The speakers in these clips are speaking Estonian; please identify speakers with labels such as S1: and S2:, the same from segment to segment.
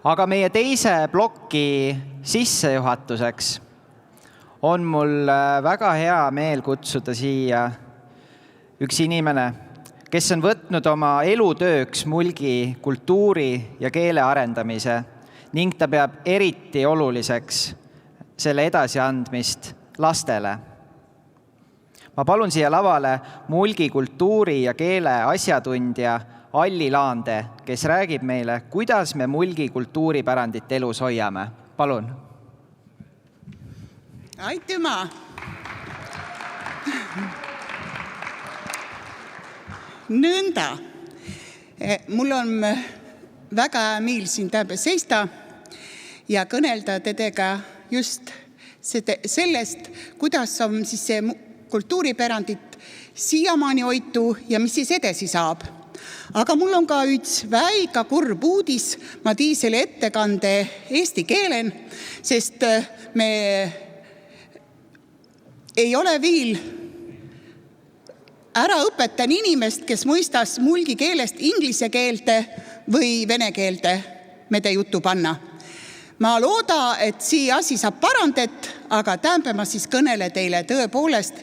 S1: Aga meie teise ploki sissejuhatuseks on mul väga hea meel kutsuda siia üks inimene, kes on võtnud oma elutööks mulgi kultuuri ja keele arendamise ning ta peab eriti oluliseks selle edasiandmist lastele. Ma palun siia lavale mulgi kultuuri ja keele asjatundja Alli Laande, kes räägib meile, kuidas me mulgi kultuuripärandit elus hoiame. Palun.
S2: Aitüma! Nõnda. Mul on väga meel siin täpä seista ja kõnelda tedega just sellest, kuidas on siis see kultuuripärandit siiamaani hoitu ja mis siis edasi saab. Aga mul on ka üks väga kurb uudis, ma tii selle ettekande eesti keelen, sest me ei ole veel ära õpetan inimest, kes mõistas mulgi keelest inglise keelde või vene keelde mede jutu panna. Ma looda, et siia asi saab parandet, aga tämpe ma siis kõnele teile tõepoolest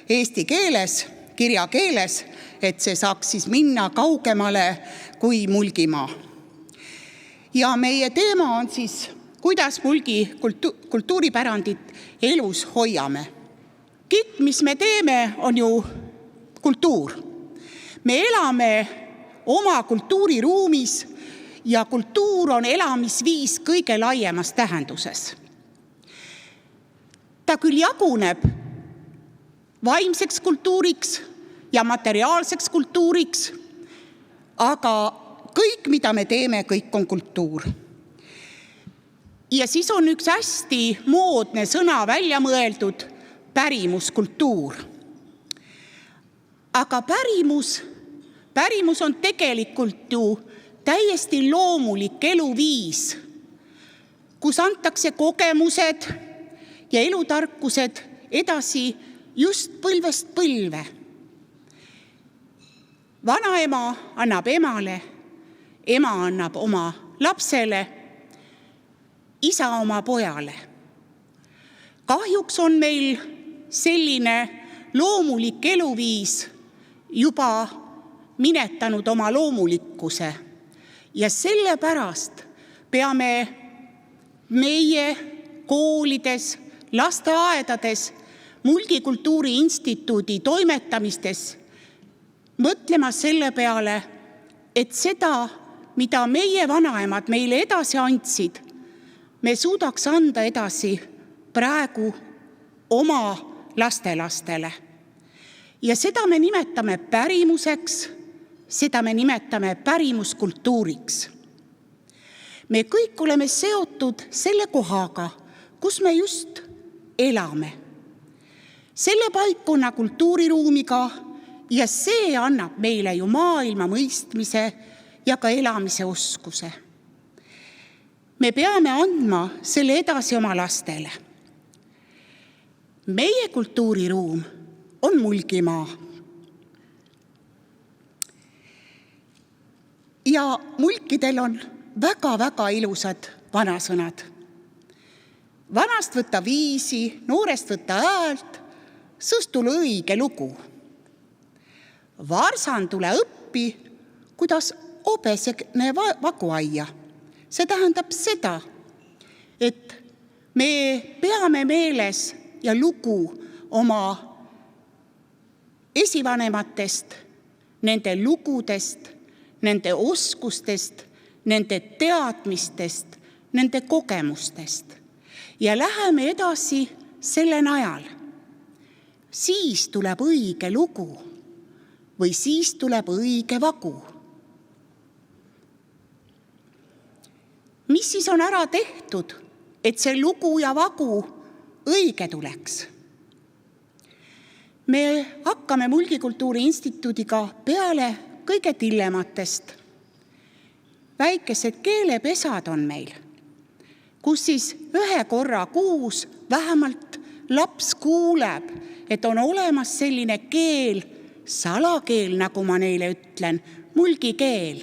S2: eesti keeles, kirjakeeles, et see saaks siis minna kaugemale kui mulgimaa. Ja meie teema on siis, kuidas mulgi kultuuripärandit elus hoiame. Kõik, mis me teeme, on ju kultuur. Me elame oma kultuuriruumis ja kultuur on elamisviis kõige laiemas tähenduses. Ta küll jaguneb vaimseks kultuuriks ja materiaalseks kultuuriks, aga kõik, mida me teeme, kõik on kultuur. Ja siis on üks hästi moodne sõna välja mõeldud, pärimuskultuur. Aga pärimus on tegelikult ju täiesti loomulik eluviis, kus antakse kogemused ja elutarkused edasi just põlvest põlve. Vanaema annab emale, ema annab oma lapsele, isa oma pojale. Kahjuks on meil selline loomulik eluviis juba minetanud oma loomulikkuse ja sellepärast peame meie koolides, lasteaedades, Mulgikultuuri Instituudi toimetamistes mõtlema selle peale, et seda, mida meie vanaemad meile edasi andsid, me suudaks anda edasi praegu oma lastelastele. Ja seda me nimetame pärimuseks, seda me nimetame pärimuskultuuriks. Me kõik oleme seotud selle kohaga, kus me just elame. Selle paikonna kultuuriruumiga ja see annab meile ju maailma mõistmise ja ka elamise oskuse. Me peame andma selle edasi oma lastele. Meie kultuuriruum on mulgimaa. Ja mulkidel on väga-väga ilusad vanasõnad. Vanast võtta viisi, noorest võtta häält, sõst tule õige lugu. Varsan tule õppi, kuidas obesene vagu aia. See tähendab seda, et me peame meeles ja lugu oma esivanematest, nende lugudest, nende oskustest, nende teadmistest, nende kogemustest. Ja läheme edasi selle najal. Siis tuleb õige lugu või siis tuleb õige vagu. Mis siis on ära tehtud, et see lugu ja vagu õige tuleks? Me hakkame Mulgikultuuri Instituudiga peale kõige tillematest. Väikesed keelepesad on meil, kus siis ühe korra kuus vähemalt laps kuuleb, et on olemas selline keel, salakeel, nagu ma neile ütlen, mulgikeel.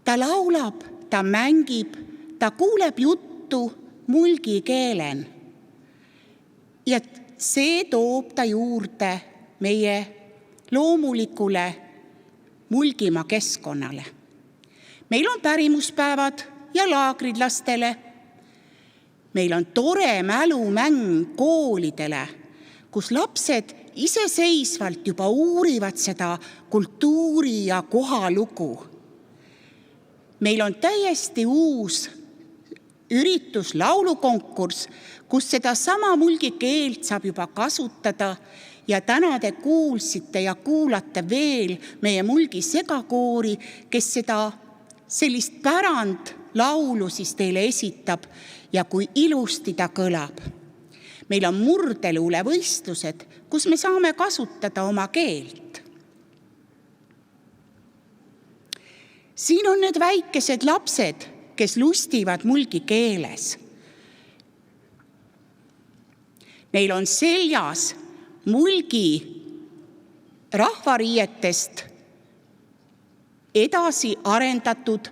S2: Ta laulab ta mängib, ta kuuleb juttu mulgi keelen. Ja see toob ta juurde meie loomulikule Mulgimaa keskkonnale. Meil on pärimuspäevad ja laagrid lastele. Meil on tore mälumäng koolidele, kus lapsed iseseisvalt juba uurivad seda kultuuri ja kohalugu. Meil on täiesti uus üritus, laulukonkurss, kus seda sama mulgi keelt saab juba kasutada ja täna te kuulsite ja kuulate veel meie mulgi segakoori, kes seda sellist pärandlaulu siis teile esitab ja kui ilusti ta kõlab. Meil on murdeluulevõistlused, kus me saame kasutada oma keelt. Siin on need väikesed lapsed, kes lustivad mulgi keeles. Neil on seljas mulgi rahvariietest edasi arendatud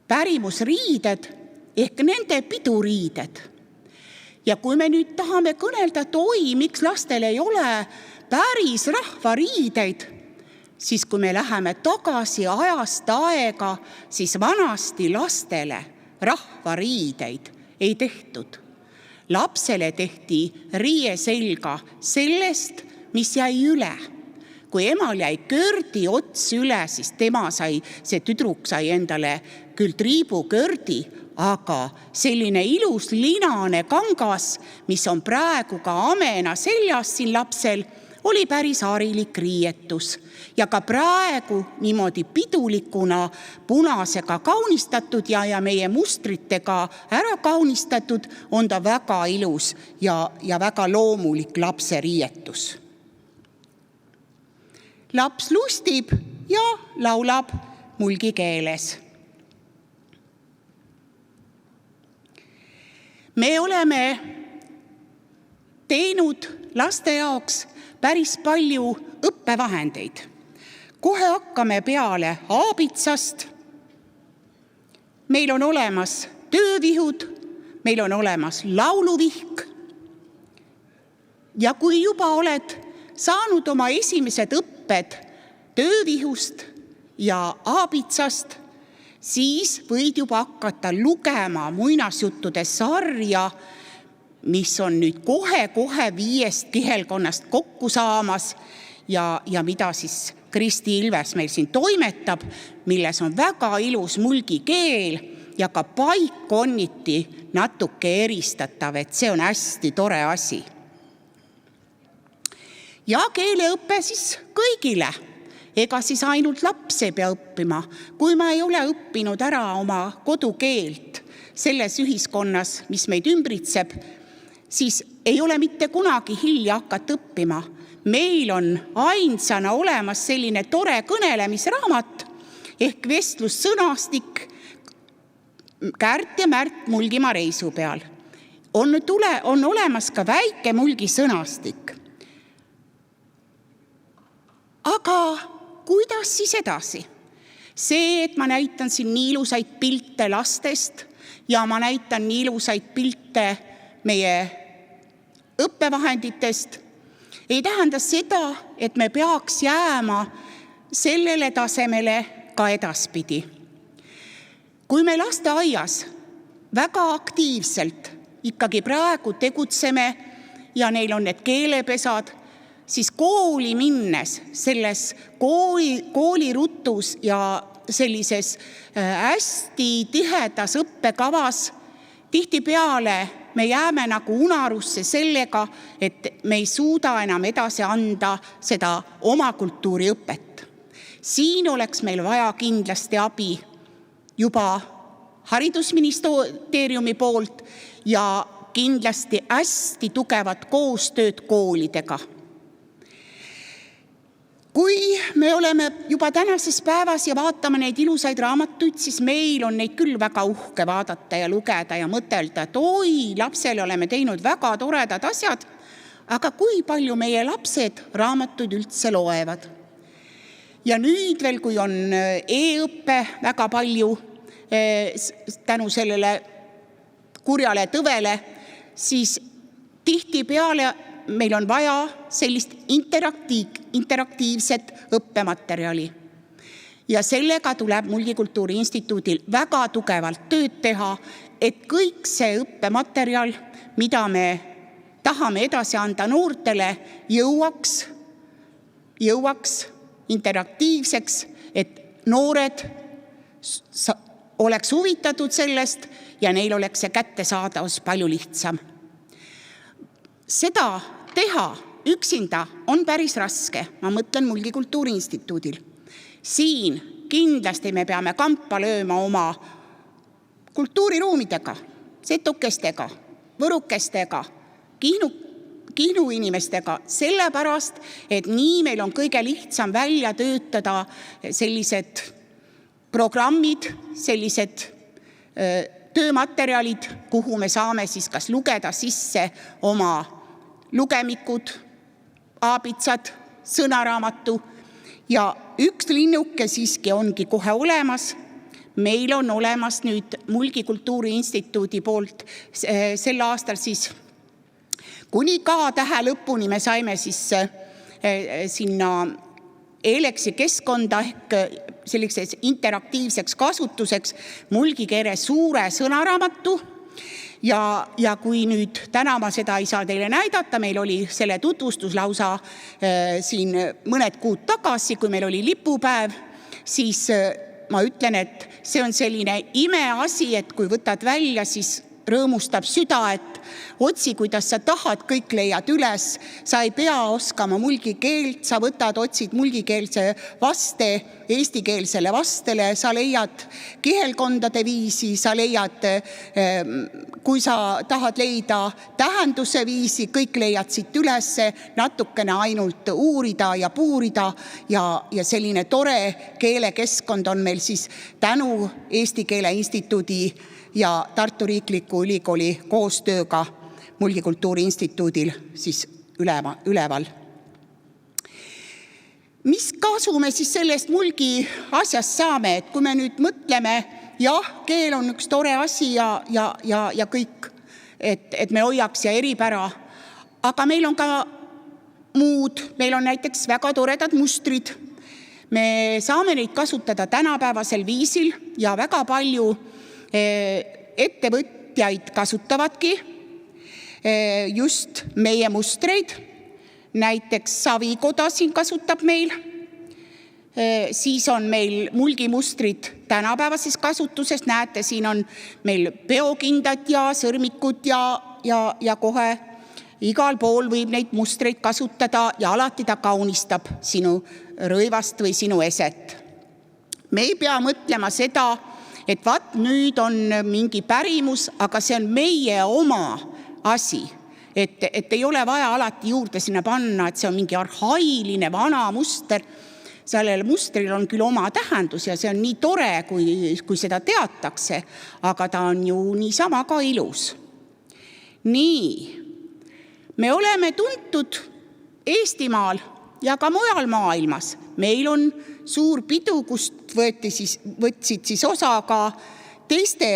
S2: pärimusriided ehk nende piduriided. Ja kui me nüüd tahame kõnelda, et oi, miks lastel ei ole päris rahvariideid, siis kui me läheme tagasi ajast aega, siis vanasti lastele rahvariideid ei tehtud. Lapsele tehti riie selga sellest, mis jäi üle. Kui emal jäi kördi ots üle, siis see tüdruk sai endale küll triibukördi, aga selline ilus linane kangas, mis on praegu ka amena seljas siin lapsel, oli päris harilik riietus. Ja ka praegu niimoodi pidulikuna punasega kaunistatud ja meie mustritega ära kaunistatud on ta väga ilus ja väga loomulik lapse riietus. Laps lustib ja laulab mulgi keeles. Me oleme teinud laste jaoks päris palju õppevahendeid. Kohe hakkame peale aabitsast. Meil on olemas töövihud, meil on olemas lauluvihk. Ja kui juba oled saanud oma esimesed õpped töövihust ja aabitsast, siis võid juba hakata lugema muinasjuttude sarja, mis on nüüd kohe 5 kihelkonnast kokku saamas ja mida siis Kristi Ilves meil siin toimetab, milles on väga ilus mulgi keel ja ka paikkonniti natuke eristatav, et see on hästi tore asi. Ja keeleõpe siis kõigile. Ega siis ainult laps ei pea õppima. Kui ma ei ole õppinud ära oma kodukeelt selles ühiskonnas, mis meid ümbritseb, siis ei ole mitte kunagi hilja hakata õppima. Meil on ainsana olemas selline tore kõnelemisraamat ehk vestlussõnastik Kärt ja Märt Mulgimaa reisu peal. On olemas ka väike mulgi sõnastik. Aga kuidas siis edasi? See, et ma näitan siin nii ilusaid pilte lastest ja ma näitan nii ilusaid pilte meie õppevahenditest, ei tähenda seda, et me peaks jääma sellele tasemele ka edaspidi. Kui me lasteaias väga aktiivselt ikkagi praegu tegutseme ja neil on need keelepesad, siis kooli minnes selles koolirutus ja sellises hästi tihedas õppekavas tihtipeale me jääme nagu unarusse sellega, et me ei suuda enam edasi anda seda oma kultuuriõpet. Siin oleks meil vaja kindlasti abi juba haridusministeeriumi poolt ja kindlasti hästi tugevat koostööd koolidega. Kui me oleme juba tänases päevas ja vaatame neid ilusaid raamatuid, siis meil on neid küll väga uhke vaadata ja lugeda ja mõtelda, et oi, lapsele oleme teinud väga toredad asjad, aga kui palju meie lapsed raamatuid üldse loevad? Ja nüüd veel, kui on e-õppe väga palju tänu sellele kurjale tõvele, siis tihtipeale meil on vaja sellist interaktiivset õppematerjali. Ja sellega tuleb Mulgikultuuri Instituudil väga tugevalt tööd teha, et kõik see õppematerjal, mida me tahame edasi anda noortele, jõuaks interaktiivseks, et noored oleks huvitatud sellest ja neil oleks see kättesaadavus palju lihtsam. Seda teha üksinda on päris raske, ma mõtlen Mulgikultuuri Instituudil. Siin kindlasti me peame kampa lööma oma kultuuriruumidega, setukestega, võrukestega, Kihnu inimestega, sellepärast, et nii meil on kõige lihtsam välja töötada sellised programmid, sellised töömaterjalid, kuhu me saame siis kas lugeda sisse oma lugemikud, aabitsad, sõnaraamatu ja üks linnuke siiski ongi kohe olemas. Meil on olemas nüüd Mulgikultuuri Instituudi poolt sel aastal siis kuni K-tähe lõpuni me saime siis sinna Eleksi keskkonda ehk selliseks interaktiivseks kasutuseks mulgikeele suure sõnaraamatu. Ja kui nüüd täna ma seda ei saa teile näidata, meil oli selle tutvustus lausa siin mõned kuud tagasi, kui meil oli lipupäev, siis ma ütlen, et see on selline imeasi, et kui võtad välja, siis rõõmustab süda, et otsi, kuidas sa tahad, kõik leiad üles. Sa ei pea oskama mulgikeelt, sa otsid mulgikeelse vaste eestikeelsele vastele, sa leiad kihelkondade viisi, sa leiad, kui sa tahad leida tähenduse viisi, kõik leiad siit üles, natukene ainult uurida ja puurida ja selline tore keelekeskkond on meil siis tänu Eesti Keele Instituudi ja Tartu Riikliku Ülikooli koostööga Mulgikultuuri Instituudil siis üleval. Mis kasu me siis sellest mulgi asjast saame, et kui me nüüd mõtleme, jah, keel on üks tore asi ja kõik, et me hoiaks ja eripära, aga meil on ka muud, meil on näiteks väga toredad mustrid. Me saame neid kasutada tänapäevasel viisil ja väga palju ettevõtjaid kasutavadki just meie mustreid. Näiteks Savikoda siin kasutab meil. Siis on meil mulgimustrid tänapäevases kasutuses. Näete, siin on meil peokindad ja sõrmikud ja kohe igal pool võib neid mustreid kasutada ja alati ta kaunistab sinu rõivast või sinu eset. Me ei pea mõtlema seda, et vaat nüüd on mingi pärimus, aga see on meie oma asi. Et ei ole vaja alati juurde sinna panna, et see on mingi arhailine vana muster. Sellel mustril on küll oma tähendus ja see on nii tore, kui seda teatakse, aga ta on ju niisama ka ilus. Nii, me oleme tuntud Eestimaal ja ka mujal maailmas. Meil on suur pidu, kust võtsid siis osa ka teiste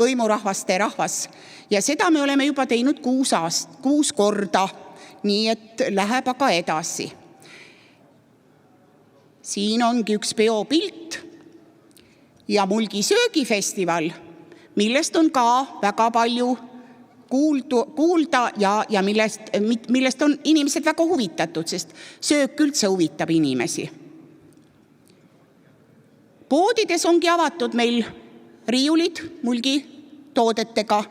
S2: õimurahvaste rahvas. Ja seda me oleme juba teinud 6 korda, nii et läheb aga edasi. Siin ongi üks peopilt ja mulgisöögifestival, millest on ka väga palju kuulda ja millest on inimesed väga huvitatud, sest söök üldse huvitab inimesi. Poodides ongi avatud meil riiulid mulgitoodetega,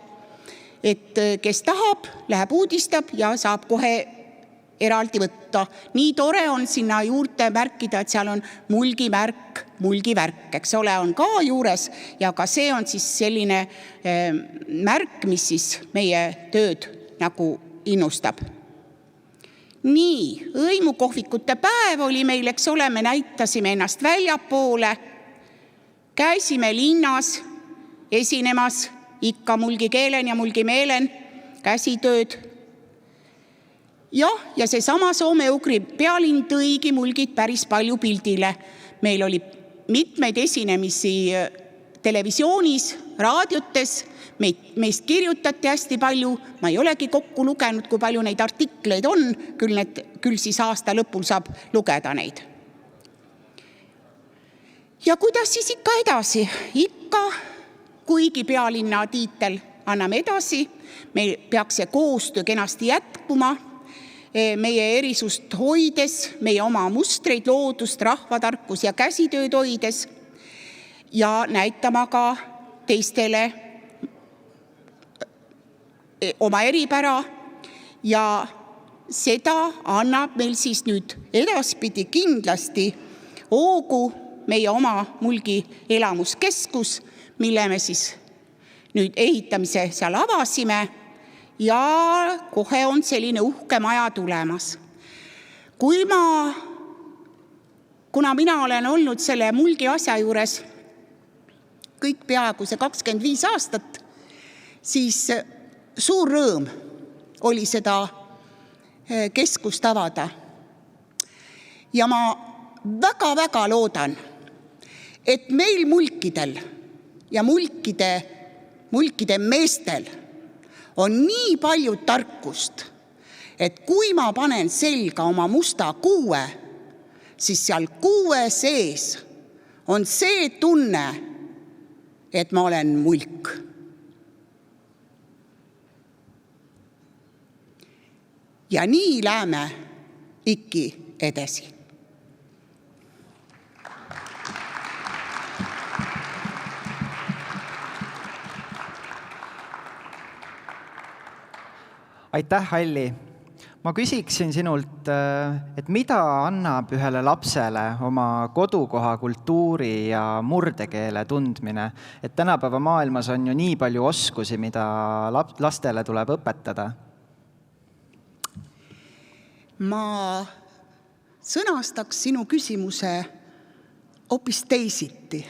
S2: et kes tahab, läheb uudistab ja saab kohe eraldi võtta. Nii tore on sinna juurde märkida, et seal on mulgimärk, mulgivärk, eks ole, on ka juures ja ka see on siis selline märk, mis siis meie tööd nagu innustab. Nii, õimukohvikute päev oli meil, eks ole, me näitasime ennast väljapoole, käisime linnas esinemas ikka mulgikeelen ja mulgimeelen käsitööd. ja seesama soome-ugri pealinn tõigi mulgid päris palju pildile. Meil oli mitmeid esinemisi televisioonis, raadiotes, meist kirjutati hästi palju, ma ei olegi kokku lugenud, kui palju neid artikleid on, küll siis aasta lõpul saab lugeda neid. Ja kuidas siis ikka edasi? Ikka, kuigi pealinna tiitel anname edasi, meil peaks see koostöö kenasti jätkuma, meie erisust hoides, meie oma mustreid, loodust, rahvatarkus ja käsitööd hoides ja näitama ka teistele oma eripära ja seda annab meil siis nüüd edaspidi kindlasti hoogu meie oma Mulgi elamuskeskus, mille me siis nüüd ehitamise seal avasime ja kohe on selline uhke maja tulemas. Kuna mina olen olnud selle Mulgi asja juures kõik peaaegu see 25 aastat, siis suur rõõm oli seda keskust avada. Ja ma väga-väga loodan, et meil mulkidel ja mulkide meestel on nii palju tarkust, et kui ma panen selga oma musta kuue, siis seal kuue sees on see tunne, et ma olen mulk. Ja nii läheme ikki edasi.
S1: Aitäh, Alli! Ma küsiksin sinult, et mida annab ühele lapsele oma kodukoha kultuuri ja murdekeele tundmine? Et tänapäeva maailmas on ju nii palju oskusi, mida lastele tuleb õpetada.
S2: Ma sõnastaks sinu küsimuse hoopis teisiti.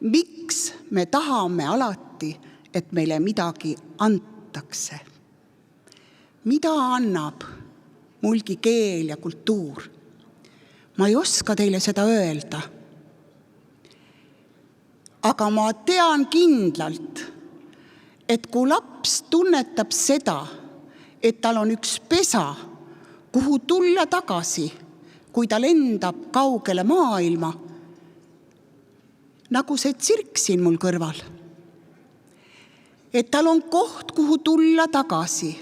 S2: Miks me tahame alati, et meile midagi antakse? Mida annab mulgi keel ja kultuur? Ma ei oska teile seda öelda. Aga ma tean kindlalt, et kui laps tunnetab seda, et tal on üks pesa, kuhu tulla tagasi, kui ta lendab kaugele maailma, nagu see tsirk siin mul kõrval. Et tal on koht, kuhu tulla tagasi.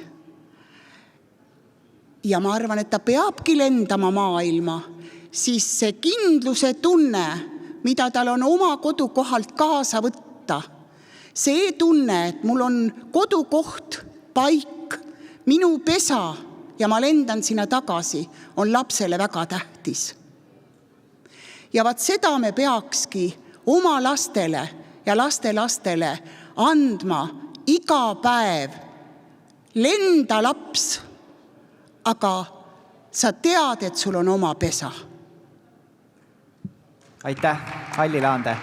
S2: Ja ma arvan, et ta peabki lendama maailma, siis see kindluse tunne, mida tal on oma kodukohalt kaasa võtta, see tunne, et mul on kodukoht, paik, minu pesa ja ma lendan sinna tagasi, on lapsele väga tähtis. Ja vaat seda me peakski oma lastele ja lastelastele andma iga päev. Lenda laps, aga sa tead, et sul on oma pesa.
S1: Aitäh, Alli Laande!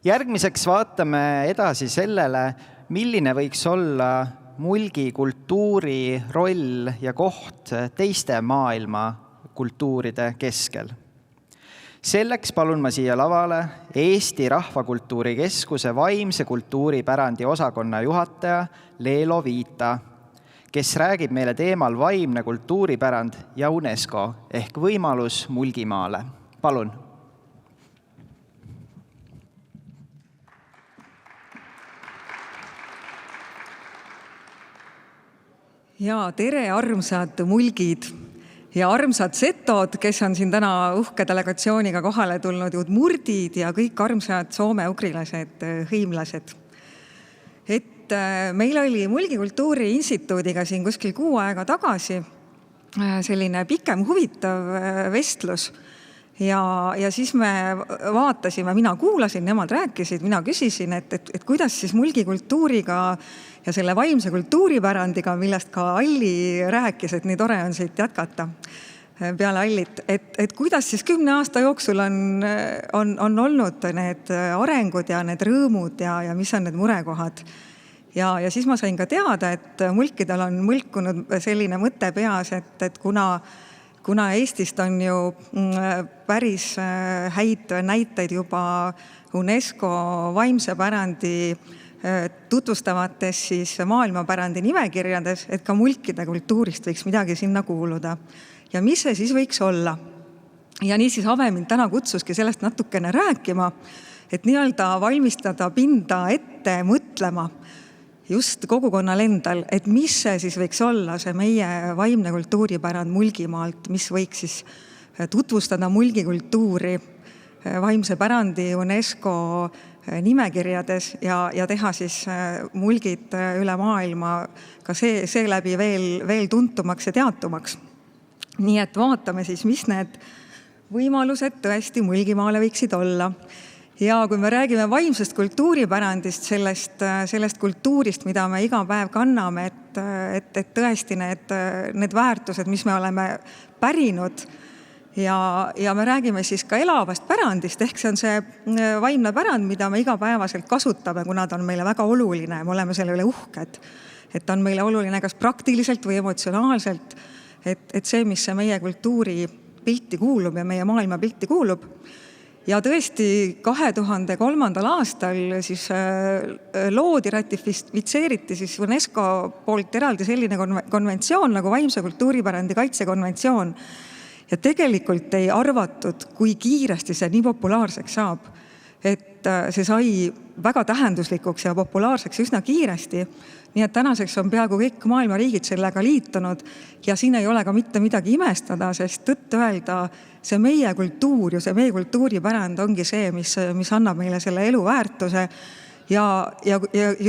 S1: Järgmiseks vaatame edasi sellele, milline võiks olla mulgi kultuuri roll ja koht teiste maailma kultuuride keskel. Selleks palun ma siia lavale Eesti Rahvakultuuri Keskuse vaimse kultuuripärandi osakonna juhataja Leelo Viita, kes räägib meile teemal vaimne kultuuripärand ja UNESCO ehk võimalus Mulgimaale. Palun!
S3: Ja tere, armsad mulgid ja armsad setod, kes on siin täna uhke delegatsiooniga kohale tulnud, udmurdid ja kõik armsad soome-ugrilased, hõimlased. Et meil oli Mulgi Kultuuri Instituudiga siin kuskil 6 aega tagasi selline pikem huvitav vestlus. Ja siis me vaatasime, mina kuulasin, nemad rääkisid, mina küsisin, et kuidas siis Mulgi kultuuriga ja selle vaimse kultuuripärandiga, millest ka Alli rääkis, et nii tore on siit jätkata. peale Allit, et kuidas siis 10 aasta jooksul on olnud need arengud ja need rõõmud ja mis on need murekohad. Ja siis ma sain ka teada, et mulkidel on mõlkunud selline mõte peas, et kuna Eestist on ju päris häid näiteid juba UNESCO vaimse pärandi tutvustavates siis maailmapärandi nimekirjades, et ka mulkide kultuurist võiks midagi sinna kuuluda. Ja mis see siis võiks olla? Ja niisiis Ave mind täna kutsuski sellest natukene rääkima, et nii-öelda valmistada pinda ette mõtlema just kogukonnal endal, et mis see siis võiks olla, see meie vaimne kultuuripärand Mulgimaalt, mis võiks siis tutvustada mulgikultuuri vaimse pärandi UNESCO nimekirjades ja teha siis mulgid üle maailma ka seeläbi veel tuntumaks ja teatumaks. Nii et vaatame siis, mis need võimalused tõesti Mulgimaale võiksid olla. Ja kui me räägime vaimsest kultuuripärandist, sellest kultuurist, mida me iga päev kanname, et tõesti need väärtused, mis me oleme pärinud, ja me räägime siis ka elavast pärandist, ehk see on see vaimne pärand, mida me igapäevaselt kasutame, kuna ta on meile väga oluline, me oleme selle üle uhked, et ta on meile oluline kas praktiliselt või emotsionaalselt, et see, mis see meie kultuuri pilti kuulub ja meie maailma pilti kuulub. Ja tõesti 2003. aastal siis ratifitseeriti siis UNESCO poolt eraldi selline konventsioon nagu vaimse kultuuripärandi kaitsekonventsioon. Ja tegelikult ei arvatud, kui kiiresti see nii populaarseks saab, et see sai väga tähenduslikuks ja populaarseks üsna kiiresti. Nii et tänaseks on peaaegu kõik maailma riigid sellega liitunud ja siin ei ole ka mitte midagi imestada, sest tõtt öelda see meie kultuur ja see meie kultuuripärand ongi see, mis annab meile selle eluväärtuse ja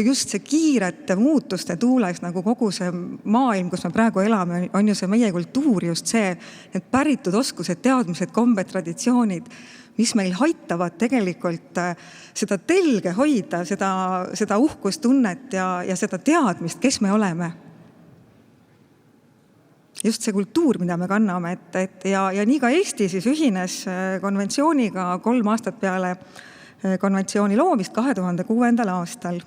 S3: just see kiirete muutuste tuules nagu kogu see maailm, kus me praegu elame, on ju see meie kultuur just see, need päritud oskused, teadmised, kombed, traditsioonid, mis meil aitavad tegelikult seda telge hoida, seda uhkustunnet ja seda teadmist, kes me oleme. Just see kultuur, mida me kanname, ja nii ka Eesti siis ühines konventsiooniga 3 aastat peale konventsiooni loomist 2006. aastal.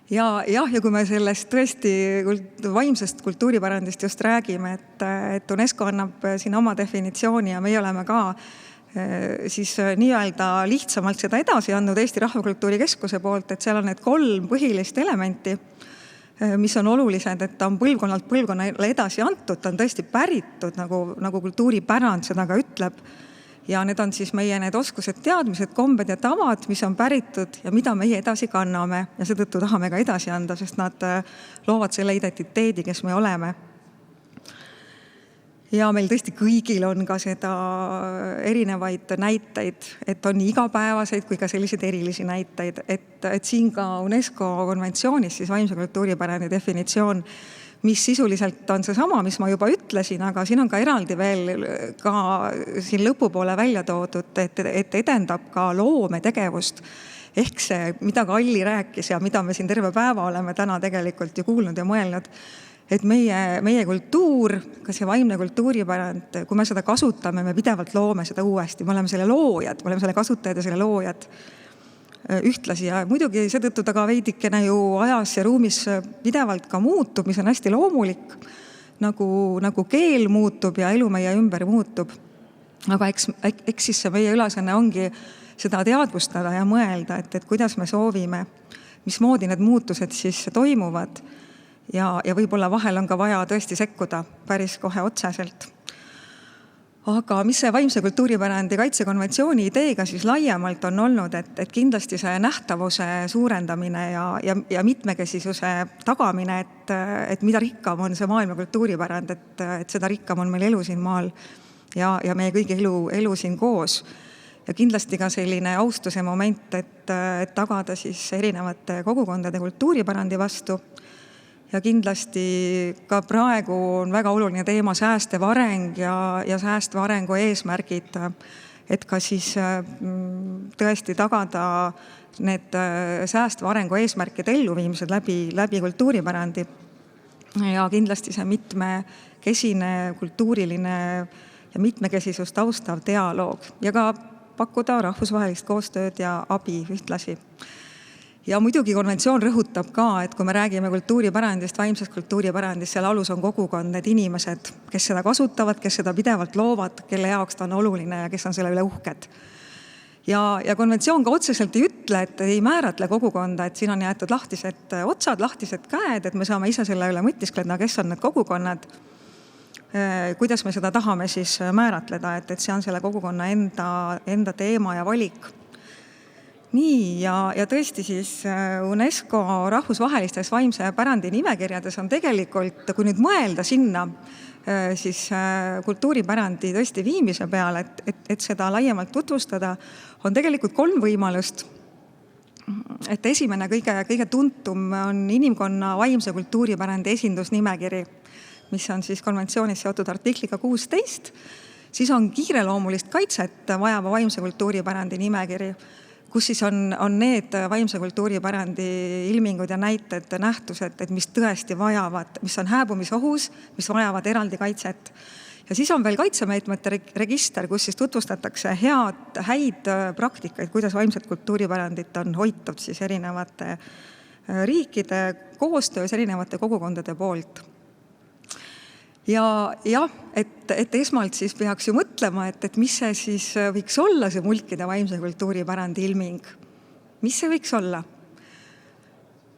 S3: Ja kui me sellest tõesti vaimsest kultuuripärandist just räägime, et UNESCO annab siin oma definitsiooni ja meie oleme ka siis nii-öelda lihtsamalt seda edasi andnud Eesti Rahvakultuuri Keskuse poolt, et seal on need 3 põhilist elementi, mis on olulised, et ta on põlvkonnalt põlvkonnale edasi antud, ta on tõesti päritud, nagu kultuuripärand seda ka ütleb. Ja need on siis meie need oskused, teadmised, kombed ja tavad, mis on päritud ja mida meie edasi kanname. Ja seetõttu tahame ka edasi anda, sest nad loovad selle identiteedi, kes me oleme. Ja meil tõesti kõigil on ka seda erinevaid näiteid, et on nii igapäevaseid kui ka selliseid erilisi näiteid, et siin ka UNESCO konventsioonis siis vaimse kultuuripärandi definitsioon, mis sisuliselt on see sama, mis ma juba ütlesin, aga siin on ka eraldi veel ka siin lõpupoole välja toodud, et edendab ka loometegevust. Ehk see, mida ka Alli rääkis ja mida me siin terve päeva oleme täna tegelikult ju kuulnud ja mõelnud, et meie kultuur, ka see vaimne kultuuripärand, kui me seda kasutame, me pidevalt loome seda uuesti. Me oleme selle loojad, me oleme selle kasutajad ja selle loojad ühtlasi. Ja muidugi seetõttu ta ka veidikene ju ajas ja ruumis pidevalt ka muutub, mis on hästi loomulik, nagu keel muutub ja elu meie ümber muutub. Aga eks siis see meie ülesanne ongi seda teadvustada ja mõelda, et kuidas me soovime, mismoodi need muutused siis toimuvad. Ja võib-olla vahel on ka vaja tõesti sekkuda päris kohe otseselt. Aga mis see vaimse kultuuripärandi kaitsekonventsiooni ideega siis laiemalt on olnud, et kindlasti see nähtavuse suurendamine ja mitmekesisuse tagamine, et mida rikkam on see maailma kultuuripärand, et seda rikkam on meil elu siin maal ja meie kõigi elu siin koos. Ja kindlasti ka selline austuse moment, et tagada siis erinevate kogukondade kultuuripärandi vastu. Ja kindlasti ka praegu on väga oluline teema säästev areng ja säästva arengu eesmärgid, et ka siis tõesti tagada need säästva arengu eesmärkide elluviimised läbi kultuuripärandi. ja kindlasti see mitmekesine kultuuriline ja mitmekesisust austav dialoog ja ka pakkuda rahvusvahelist koostööd ja abi ühtlasi. Ja muidugi konventsioon rõhutab ka, et kui me räägime kultuuripärandist, vaimsest kultuuripärandist, selle alus on kogukond, need inimesed, kes seda kasutavad, kes seda pidevalt loovad, kelle jaoks ta on oluline ja kes on selle üle uhked. Ja konventsioon ka otseselt ei ütle, et ei määratle kogukonda, et siin on jäetud lahtised otsad, lahtised käed, et me saame ise selle üle mõtiskleda, kes on need kogukonnad, kuidas me seda tahame siis määratleda, et see on selle kogukonna enda teema ja valik. Nii, ja tõesti siis UNESCO rahvusvahelistes vaimse pärandi nimekirjades on tegelikult, kui nüüd mõelda sinna, siis kultuuripärandi tõesti viimise peale, et seda laiemalt tutvustada, on tegelikult 3 võimalust. Et esimene kõige tuntum on inimkonna vaimse kultuuripärandi esindusnimekiri, mis on siis konventsioonis seotud artikliga 16. Siis on kiireloomulist kaitset vajava vaimse kultuuripärandi nimekiri, kus siis on need vaimse kultuuripärandi ilmingud ja näited, nähtused, et mis tõesti vajavad, mis on hääbumisohus, mis vajavad eraldi kaitset. Ja siis on veel kaitsemeetmete register, kus siis tutvustatakse häid praktikaid, kuidas vaimset kultuuripärandit on hoitud siis erinevate riikide koostöös, erinevate kogukondade poolt. Ja jah, et esmalt siis peaks ju mõtlema, et mis see siis võiks olla see mulkide vaimse kultuuripärandi ilming. Mis see võiks olla?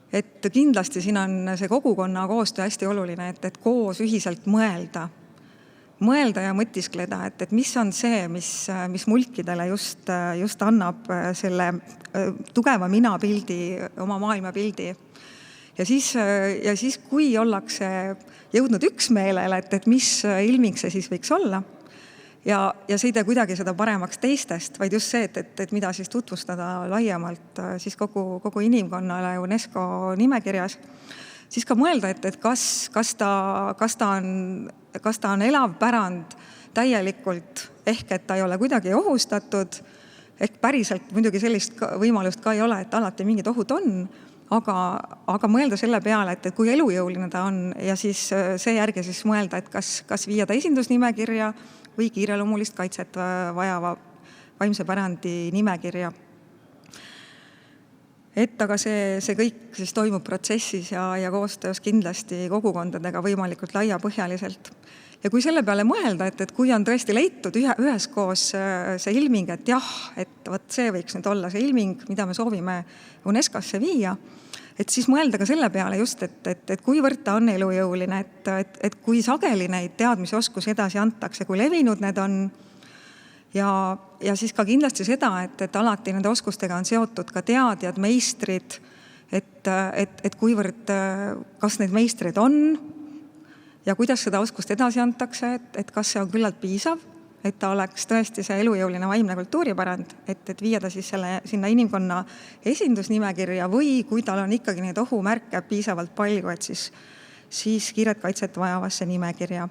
S3: Et kindlasti siin on see kogukonna koostöö hästi oluline, et koos ühiselt mõelda ja mõtiskleda, et mis on see, mis mulkidele just annab selle tugeva minapildi, oma maailmapildi. Ja siis, kui ollakse jõudnud üksmeelele, et mis ilming see siis võiks olla, ja see ei tee kuidagi seda paremaks teistest, vaid just see, et mida siis tutvustada laiemalt siis kogu inimkonnale UNESCO nimekirjas, siis ka mõelda, et kas ta on elav pärand täielikult, ehk et ta ei ole kuidagi ohustatud, ehk päriselt muidugi sellist võimalust ka ei ole, et alati mingid ohud on, aga mõelda selle peale, et kui elujõuline ta on ja siis seejärgi siis mõelda, et kas viia ta esindusnimekirja või kiireloomulist kaitset vajava vaimse pärandi nimekirja. Et aga see kõik siis toimub protsessis ja koostöös kindlasti kogukondadega võimalikult laiapõhjaliselt. Ja kui selle peale mõelda, et kui on tõesti leitud üheskoos see ilming, et jah, et võt see võiks nüüd olla see ilming, mida me soovime UNESCO-sse viia, et siis mõelda ka selle peale just, et kuivõrd ta on elujõuline, et kui sageli neid teadmisoskusi edasi antakse, kui levinud need on, ja siis ka kindlasti seda, et alati nende oskustega on seotud ka teadjad, meistrid, et kuivõrd, kas need meistrid on ja kuidas seda oskust edasi antakse, et kas see on küllalt piisav, et ta oleks tõesti see elujõuline vaimne kultuuripärand, et viia ta siis sinna inimkonna esindusnimekirja või kui tal on ikkagi neid ohumärke piisavalt palju, et siis kiiret kaitset vajavasse nimekirja.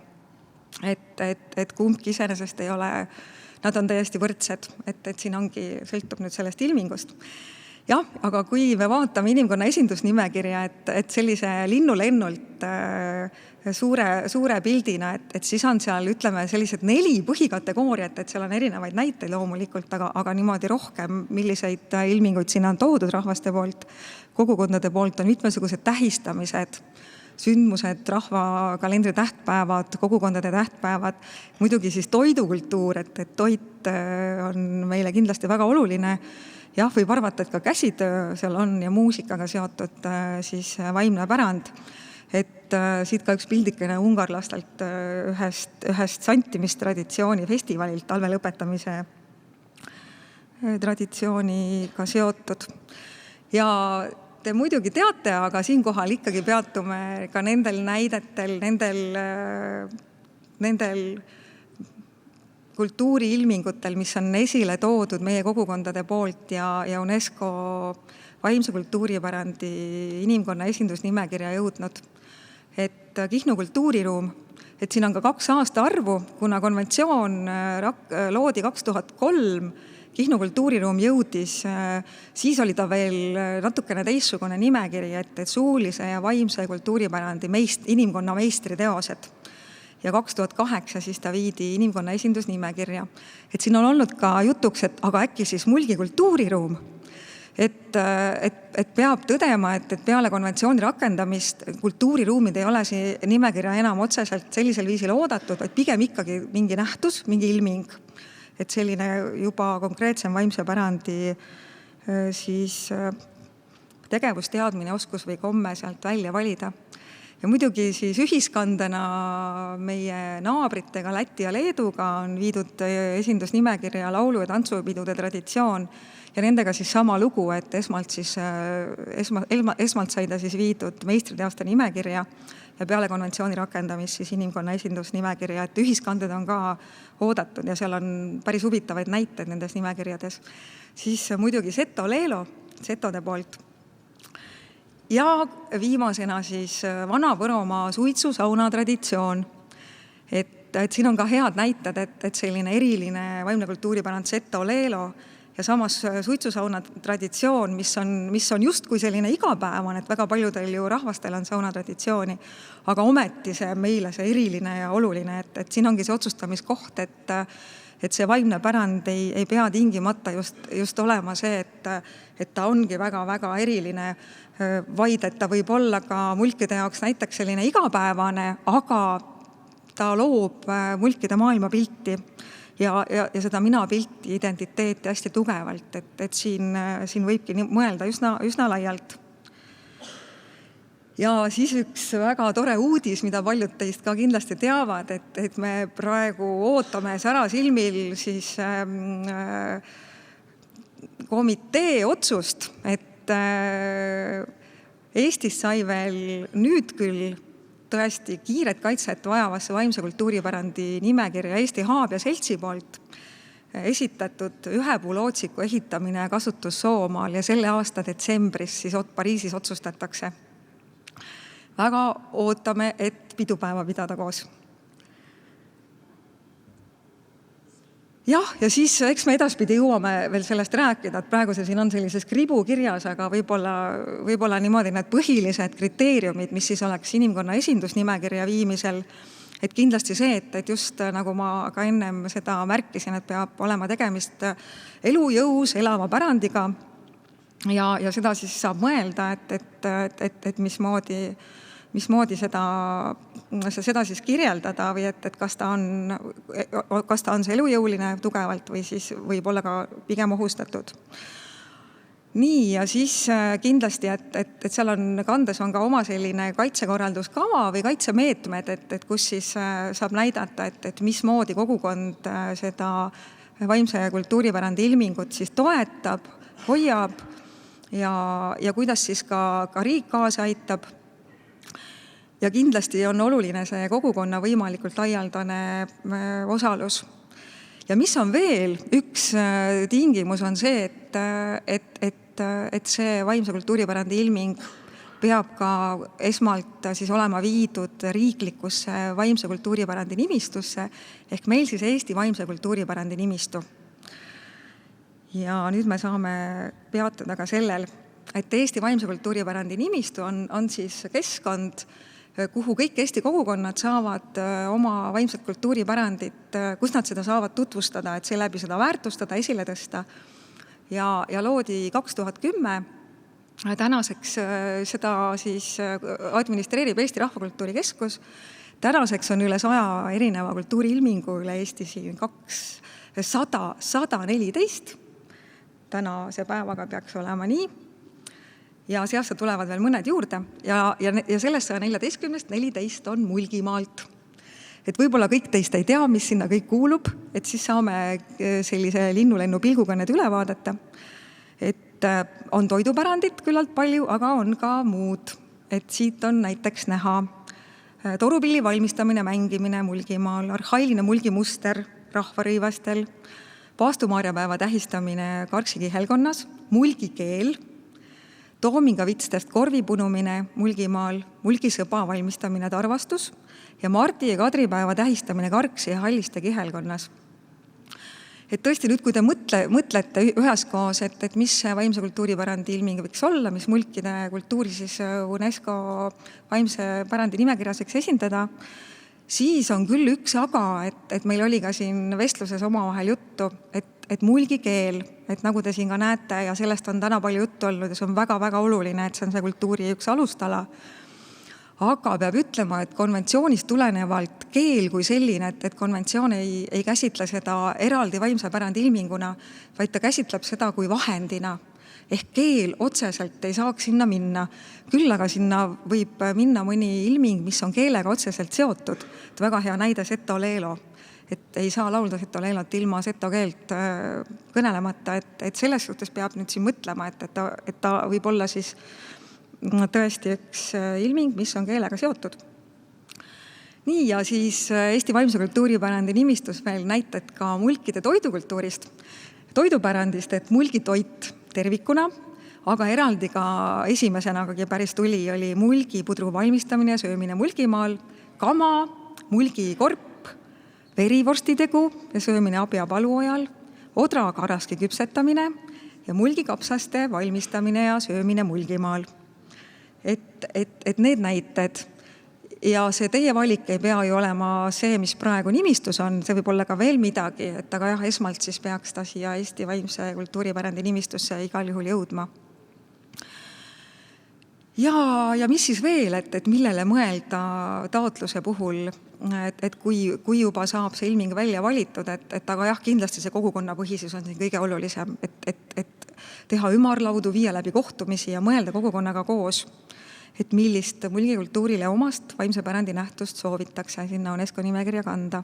S3: Et kumbki iseenesest ei ole, nad on täiesti võrdsed, et siin sõltub nüüd sellest ilmingust. Jah, aga kui me vaatame inimkonna esindusnimekirja, et sellise linnulennult suure pildina, et siis on seal, ütleme, sellised 4 põhikategooriat, et seal on erinevaid näiteid loomulikult, aga niimoodi rohkem, milliseid ilminguid siin on toodud rahvaste poolt, kogukondade poolt on mitmesugused tähistamised, sündmused, rahvakalendri tähtpäevad, kogukondade tähtpäevad, muidugi siis toidukultuur, et toit on meile kindlasti väga oluline. Jah, võib arvata, et ka käsitöö seal on ja muusikaga seotud siis vaimne pärand. Et siit ka üks pildikene ungarlastelt ühest santimistraditsiooni festivalilt talve lõpetamise traditsioonil seotud. Ja te muidugi teate, aga siinkohal ikkagi peatume ka nendel näidetel, nendel kultuuriilmingutel, mis on esile toodud meie kogukondade poolt ja UNESCO vaimse kultuuripärandi inimkonna esindusnimekirja jõudnud. Et Kihnu kultuuriruum, et siin on ka 2 aastaarvu, kuna konventsioon loodi 2003 Kihnu kultuuriruum jõudis, siis oli ta veel natukene teistsugune nimekiri, et suulise ja vaimse kultuuripärandi inimkonna meistriteosed. Ja 2008 siis ta viidi inimkonna esindusnimekirja. Et siin on olnud ka jutuks, et aga äkki siis Mulgi kultuuriruum. Et peab tõdema, et peale konventsiooni rakendamist kultuuriruumid ei ole see nimekirja enam otseselt sellisel viisil oodatud, vaid pigem ikkagi mingi nähtus, mingi ilming. Et selline juba konkreetsem vaimse pärandi siis tegevusteadmine, oskus või komme sealt välja valida. Ja muidugi siis ühiskandena meie naabritega Läti ja Leeduga on viidud esindusnimekirja laulu- ja tantsupidude traditsioon ja nendega siis sama lugu, et esmalt sai ta siis viidud meistriteoste nimekirja ja peale konventsiooni rakendamist siis inimkonna esindusnimekirja, et ühiskanded on ka oodatud ja seal on päris huvitavaid näiteid nendes nimekirjades. Siis muidugi Seto-Leelo, setode poolt. Ja viimasena siis Vana-Võromaa suitsusauna traditsioon. Et siin on ka head näited, et selline eriline vaimne kultuuripärand Seto-Leelo ja samas suitsusauna traditsioon, mis on justkui selline igapäevane, et väga paljudel ju rahvastel on sauna traditsiooni, aga ometi see meile see eriline ja oluline, et siin ongi see otsustamiskoht, et see vaimne pärand ei pea tingimata just olema see, et ta ongi väga-väga eriline, vaid et ta võib olla ka mulkide jaoks näiteks selline igapäevane, aga ta loob mulkide maailmapilti ja seda minapilti identiteeti hästi tugevalt, et siin võibki mõelda üsna laialt. Ja siis üks väga tore uudis, mida paljud teist ka kindlasti teavad, et me praegu ootame särasilmil siis komitee otsust, et Eestis sai veel nüüd küll tõesti kiiret kaitset vajavasse vaimse kultuuripärandi nimekirja Eesti Haabja seltsi poolt esitatud ühepuulootsiku ehitamine ja kasutus Soomaal ja selle aasta detsembris siis Pariisis otsustatakse. Väga ootame, et pidupäeva pidada koos. Ja siis eks me edaspidi jõuame veel sellest rääkida, et praegu see siin on sellises kribu kirjas, aga võib-olla niimoodi need põhilised kriteeriumid, mis siis oleks inimkonna esindusnimekirja viimisel, et kindlasti see, et just nagu ma ka ennem seda märkisin, et peab olema tegemist elujõus, elava pärandiga ja seda siis saab mõelda, et mismoodi seda siis kirjeldada või et kas ta on see elujõuline tugevalt või siis võib olla ka pigem ohustatud. Nii, ja siis kindlasti, et seal on kandes on ka oma selline kaitsekorralduskava või kaitsemeetmed, et kus siis saab näidata, et mismoodi kogukond seda vaimse kultuuripärandi ilmingut siis toetab, hoiab ja kuidas siis ka riik kaasa aitab. Ja kindlasti on oluline see kogukonna võimalikult laialdane osalus. Ja mis on veel üks tingimus on see, et see vaimse kultuuripärandi ilming peab ka esmalt siis olema viidud riiklikusse vaimse kultuuripärandi nimistusse ehk meil siis Eesti vaimse kultuuripärandi nimistu. Ja nüüd me saame peatada ka sellel, et Eesti vaimse kultuuripärandi nimistu on siis keskkond, kuhu kõik Eesti kogukonnad saavad oma vaimset kultuuripärandit, kus nad seda saavad tutvustada, et seeläbi seda väärtustada, esile tõsta. Ja loodi 2010. Tänaseks seda siis administreerib Eesti Rahvakultuuri Keskus. Tänaseks on üle 100 erineva kultuuriilmingu üle Eesti siin 114. Tänase päevaga peaks olema nii. Ja seast tulevad veel mõned juurde ja sellest 114 on Mulgimaalt. Et võib-olla kõik teist ei tea, mis sinna kõik kuulub, et siis saame sellise linnulennu pilguga need üle vaadata. Et on toidupärandit küllalt palju, aga on ka muud. Et siit on näiteks näha torupilli valmistamine, mängimine Mulgimaal, arhailine mulgimuster rahvarõivastel, paastumaarjapäeva tähistamine Karksi kihelkonnas, mulgikeel, toomingavitstest korvi punumine Mulgimaal, mulgisõba valmistamine Tarvastus ja Mardi ja Kadripäeva tähistamine Karksi ja Halliste kihelkonnas. Et tõesti nüüd, kui te mõtlete üheskoos, et mis see vaimse kultuuripärandi ilming võiks olla, mis mulkide kultuuri siis UNESCO vaimse pärandi nimekirjas võiks esindada, siis on küll üks aga, et meil oli ka siin vestluses omavahel juttu, et mulgikeel, et nagu te siin ka näete ja sellest on täna palju juttu olnud ja see on väga-väga oluline, et see on see kultuuri üks alustala. Aga peab ütlema, et konventsioonist tulenevalt keel kui selline, et konventsioon ei käsitle seda eraldi vaimse pärandi ilminguna, vaid ta käsitleb seda kui vahendina. Ehk keel otseselt ei saaks sinna minna. Küll aga sinna võib minna mõni ilming, mis on keelega otseselt seotud. Et väga hea näide Seto Leelo. Et ei saa laulda Seto Leelot ilma seto keelt kõnelemata. Et selles suhtes peab nüüd siin mõtlema, et ta võib olla siis tõesti üks ilming, mis on keelega seotud. Nii, ja siis Eesti vaimse kultuuripärandi nimistus veel näited ka mulkide toidukultuurist, toidupärandist, et mulgitoit tervikuna, aga eraldi ka esimesena päris tuli, oli mulgipudru valmistamine ja söömine mulgimaal, kama, mulgikorp, verivorstitegu ja söömine abja paluojal, odra karaski küpsetamine ja mulgikapsaste valmistamine ja söömine mulgimaal. Et need näited ja see teie valik ei pea ju olema see, mis praegu nimistus on, see võib olla ka veel midagi, et aga jah, esmalt siis peaks ta siia Eesti vaimse kultuuripärandi nimistusse igal juhul jõudma. Ja mis siis veel, et millele mõelda taotluse puhul, et kui juba saab see ilming välja valitud, et aga jah, kindlasti see kogukonnapõhisus on siin kõige olulisem, et teha ümarlaudu, viia läbi kohtumisi ja mõelda kogukonnaga koos, et millist mulgikultuurile omast vaimse pärandi nähtust soovitakse sinna UNESCO nimekirja kanda.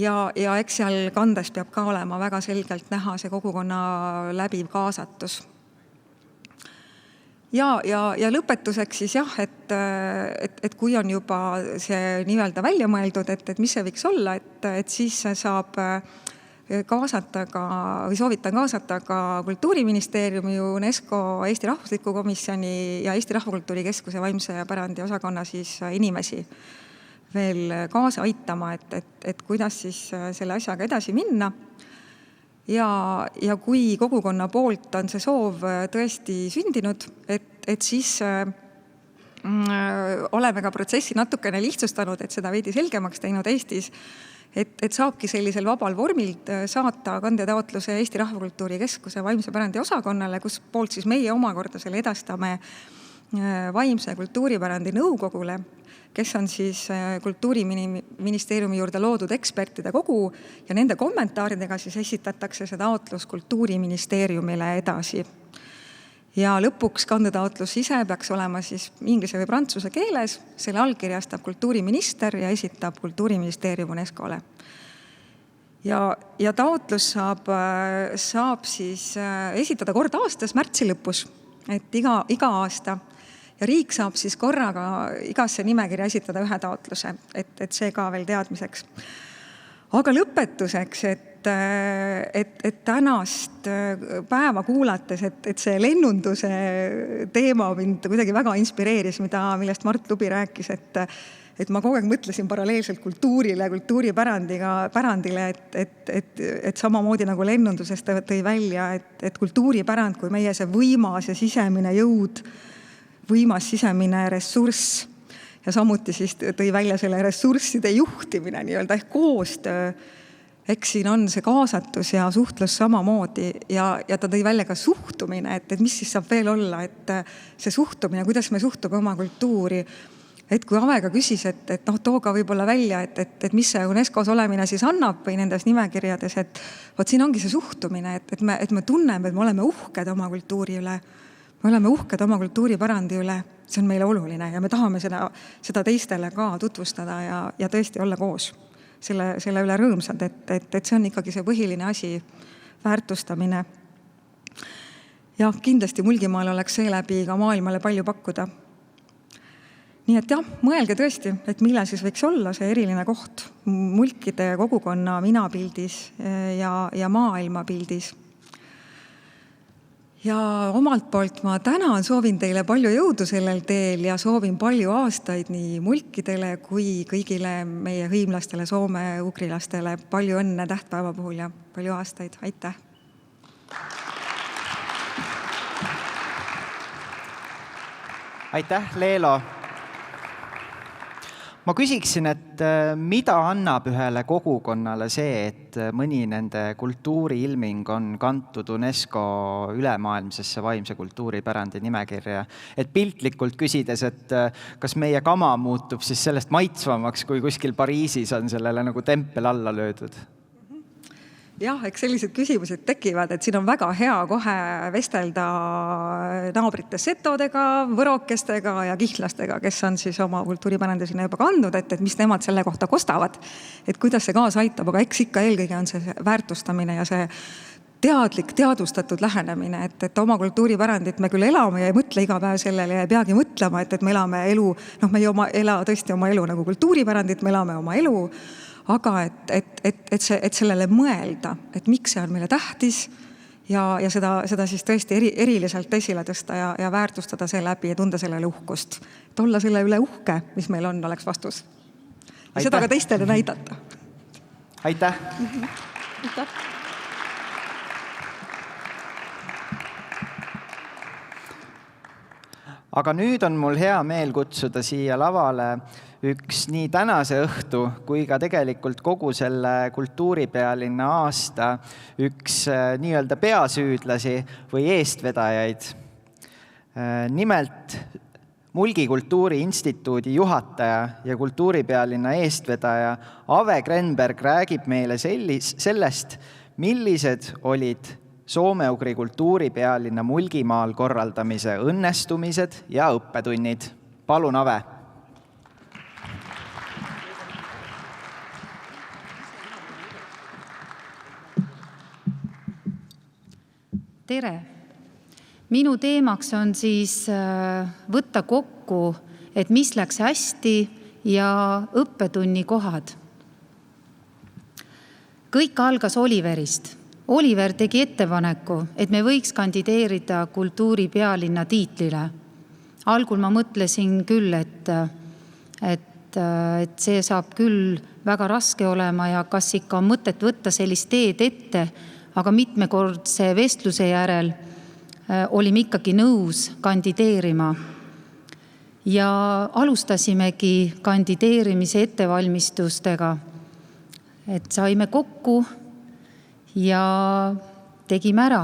S3: Ja eks seal kandes peab ka olema väga selgelt näha see kogukonna läbiv kaasatus. Ja lõpetuseks siis jah, et kui on juba see nivelda välja mõeldud, et mis see võiks olla, et siis saab kaasata ka, või soovitan kaasata ka Kultuuriministeeriumi, UNESCO Eesti Rahvusliku Komisjoni ja Eesti Rahvakultuuri Keskuse vaimse pärandi osakonna siis inimesi veel kaasa aitama, et kuidas siis selle asjaga edasi minna. Ja kui kogukonna poolt on see soov tõesti sündinud, et siis oleme ka protsessi natukene lihtsustanud, et seda veidi selgemaks teinud Eestis, et saabki sellisel vabal vormil saata kandetaotluse Eesti Rahvakultuuri Keskuse vaimse pärandi osakonnale, kus poolt siis meie omakorda selle edastame vaimse kultuuripärandi nõukogule, kes on siis Kultuuriministeeriumi juurde loodud ekspertide kogu ja nende kommentaaridega siis esitatakse see taotlus Kultuuriministeeriumile edasi. Ja lõpuks kandetaotlus ise peaks olema siis inglise või prantsuse keeles, selle allkirjastab kultuuriminister ja esitab Kultuuriministeerium UNESCO-le. Ja taotlus saab siis esitada kord aastas märtsi lõpus, et iga aasta. Ja riik saab siis korraga igasse nimekirja esitada ühe taotluse, et see ka veel teadmiseks. Aga lõpetuseks, et tänast päeva kuulates, et see lennunduse teema mind kuidagi väga inspireeris, millest Mart Lubi rääkis, et ma kogu aeg mõtlesin paralleelselt kultuurile, kultuuripärandile, et samamoodi nagu lennunduses tõi välja, et kultuuripärand kui meie see võimas ja sisemine jõud, võimas sisemine ressurss ja samuti siis tõi välja selle ressursside juhtimine nii-öelda ehk koostöö. Eks siin on see kaasatus ja suhtlus samamoodi ja ta tõi välja ka suhtumine, et mis siis saab veel olla, et see suhtumine, kuidas me suhtume oma kultuuri. Et kui Avega küsis, et tooga võib-olla välja, et mis see UNESCO-s olemine siis annab või nendes nimekirjades, et võt siin ongi see suhtumine, et me tunneme, et me oleme uhked oma kultuuri üle. Me oleme uhked oma kultuuripärandi üle, see on meile oluline ja me tahame seda teistele ka tutvustada ja tõesti olla koos selle üle rõõmsad, et see on ikkagi see põhiline asi, väärtustamine. Ja kindlasti Mulgimaal oleks seeläbi ka maailmale palju pakkuda. Nii et jah, mõelge tõesti, et mille siis võiks olla see eriline koht mulkide kogukonna minapildis ja maailmapildis. Ja omalt poolt ma tänan, soovin teile palju jõudu sellel teel ja soovin palju aastaid nii mulkidele kui kõigile meie hõimlastele, soome-ugrilastele. Palju õnne tähtpäeva puhul ja palju aastaid. Aitäh!
S1: Aitäh, Leelo! Ma küsiksin, et mida annab ühele kogukonnale see, et mõni nende kultuuriilming on kantud UNESCO ülemaailmsesse vaimse kultuuripärandi nimekirja? Et piltlikult küsides, et kas meie kama muutub siis sellest maitsvamaks, kui kuskil Pariisis on sellele nagu tempel alla löödud?
S3: Jah, eks sellised küsimused tekivad, et siin on väga hea kohe vestelda naabrite setodega, võrokestega ja kihlastega, kes on siis oma kultuuripärandi sinna juba kandnud, et mis nemad selle kohta kostavad, et kuidas see kaasa aitab, aga eks ikka eelkõige on see väärtustamine ja see teadlik, teadvustatud lähenemine, et oma kultuuripärandit me küll elame ja ei mõtle iga päev sellele ja ei peagi mõtlema, et me elame elu, me ei ela tõesti oma elu nagu kultuuripärandit, me elame oma elu, aga et sellele mõelda, et miks see on meile tähtis ja seda siis tõesti eriliselt esile tõsta ja väärtustada see läbi ja tunda sellele uhkust. Et olla selle üle uhke, mis meil on, oleks vastus. Ja seda ka teistele näidata.
S1: Aitäh!
S3: Aitäh!
S1: Aga nüüd on mul hea meel kutsuda siia lavale üks nii tänase õhtu kui ka tegelikult kogu selle kultuuripealinna aasta üks nii-öelda peasüüdlasi või eestvedajaid. Nimelt Mulgi Kultuuriinstituudi juhataja ja kultuuripealinna eestvedaja Ave Grenberg räägib meile sellest, millised olid soome-ugri kultuuripealinna Mulgimaal korraldamise õnnestumised ja õppetunnid. Palun, Ave!
S4: Tere! Minu teemaks on siis võtta kokku, et mis läks hästi ja õppetunni kohad. Kõik algas Oliverist. Oliver tegi ettepaneku, et me võiks kandideerida kultuuripealinna tiitlile. Algul ma mõtlesin küll, et see saab küll väga raske olema ja kas ikka on mõtet võtta sellist teed ette, aga mitmekordse vestluse järel olime ikkagi nõus kandideerima. Ja alustasimegi kandideerimise ettevalmistustega, et saime kokku ja tegime ära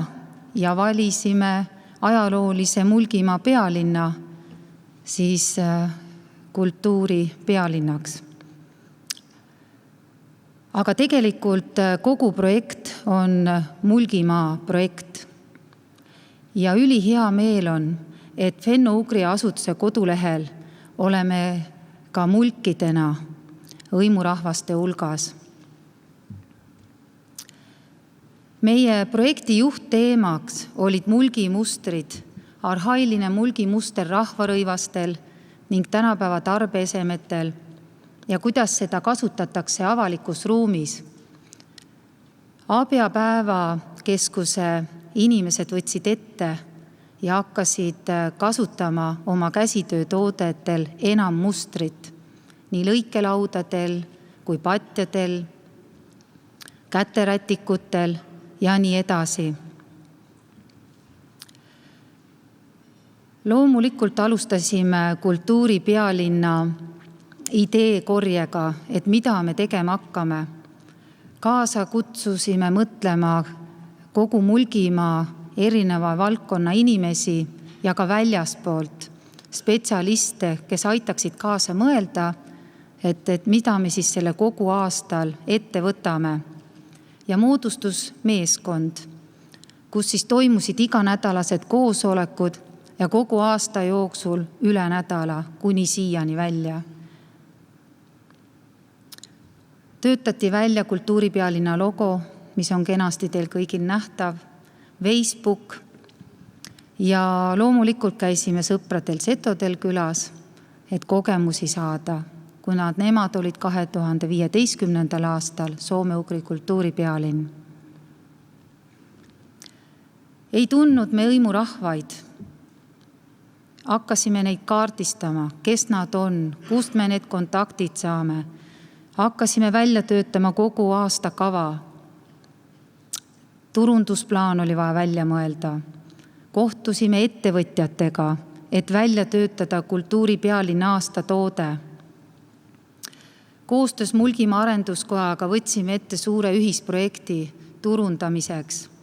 S4: ja valisime ajaloolise Mulgimaa pealinna siis kultuuri pealinnaks. Aga tegelikult kogu projekt on Mulgimaa projekt. Ja ülihea meel on, et Fenno-Ugri asutuse kodulehel oleme ka mulkidena hõimurahvaste hulgas. Meie projekti juhtteemaks olid mulgimustrid, arhailine mulgimuster rahvarõivastel ning tänapäeva tarbeesemetel ja kuidas seda kasutatakse avalikus ruumis. Abja päevakeskuse inimesed võtsid ette ja hakkasid kasutama oma käsitöötoodetel enam mustrit, nii lõikelaudadel kui patjadel, käterätikutel ja nii edasi. Loomulikult alustasime kultuuripealinna ideekorjega, et mida me tegema hakkame. Kaasa kutsusime mõtlema kogu Mulgimaa erineva valdkonna inimesi ja ka väljaspoolt spetsialiste, kes aitaksid kaasa mõelda, et mida me siis selle kogu aastal ette võtame. Ja moodustus meeskond, kus siis toimusid iganädalased koosolekud ja kogu aasta jooksul üle nädala kuni siiani välja. Töötati välja kultuuripealinna logo, mis on kenasti teil kõigil nähtav, Facebook ja loomulikult käisime sõpradel setodel külas, et kogemusi saada, kuna nemad olid 2015. aastal soome-ugri kultuuripealinn. Ei tundnud me hõimurahvaid. Hakkasime neid kaardistama, kes nad on, kust me need kontaktid saame. Hakkasime välja töötama kogu aasta kava. Turundusplaan oli vaja välja mõelda. Kohtusime ettevõtjatega, et välja töötada kultuuripealinna aasta toode. Koostöös Mulgimaa arenduskojaga võtsime ette suure ühisprojekti turundamiseks.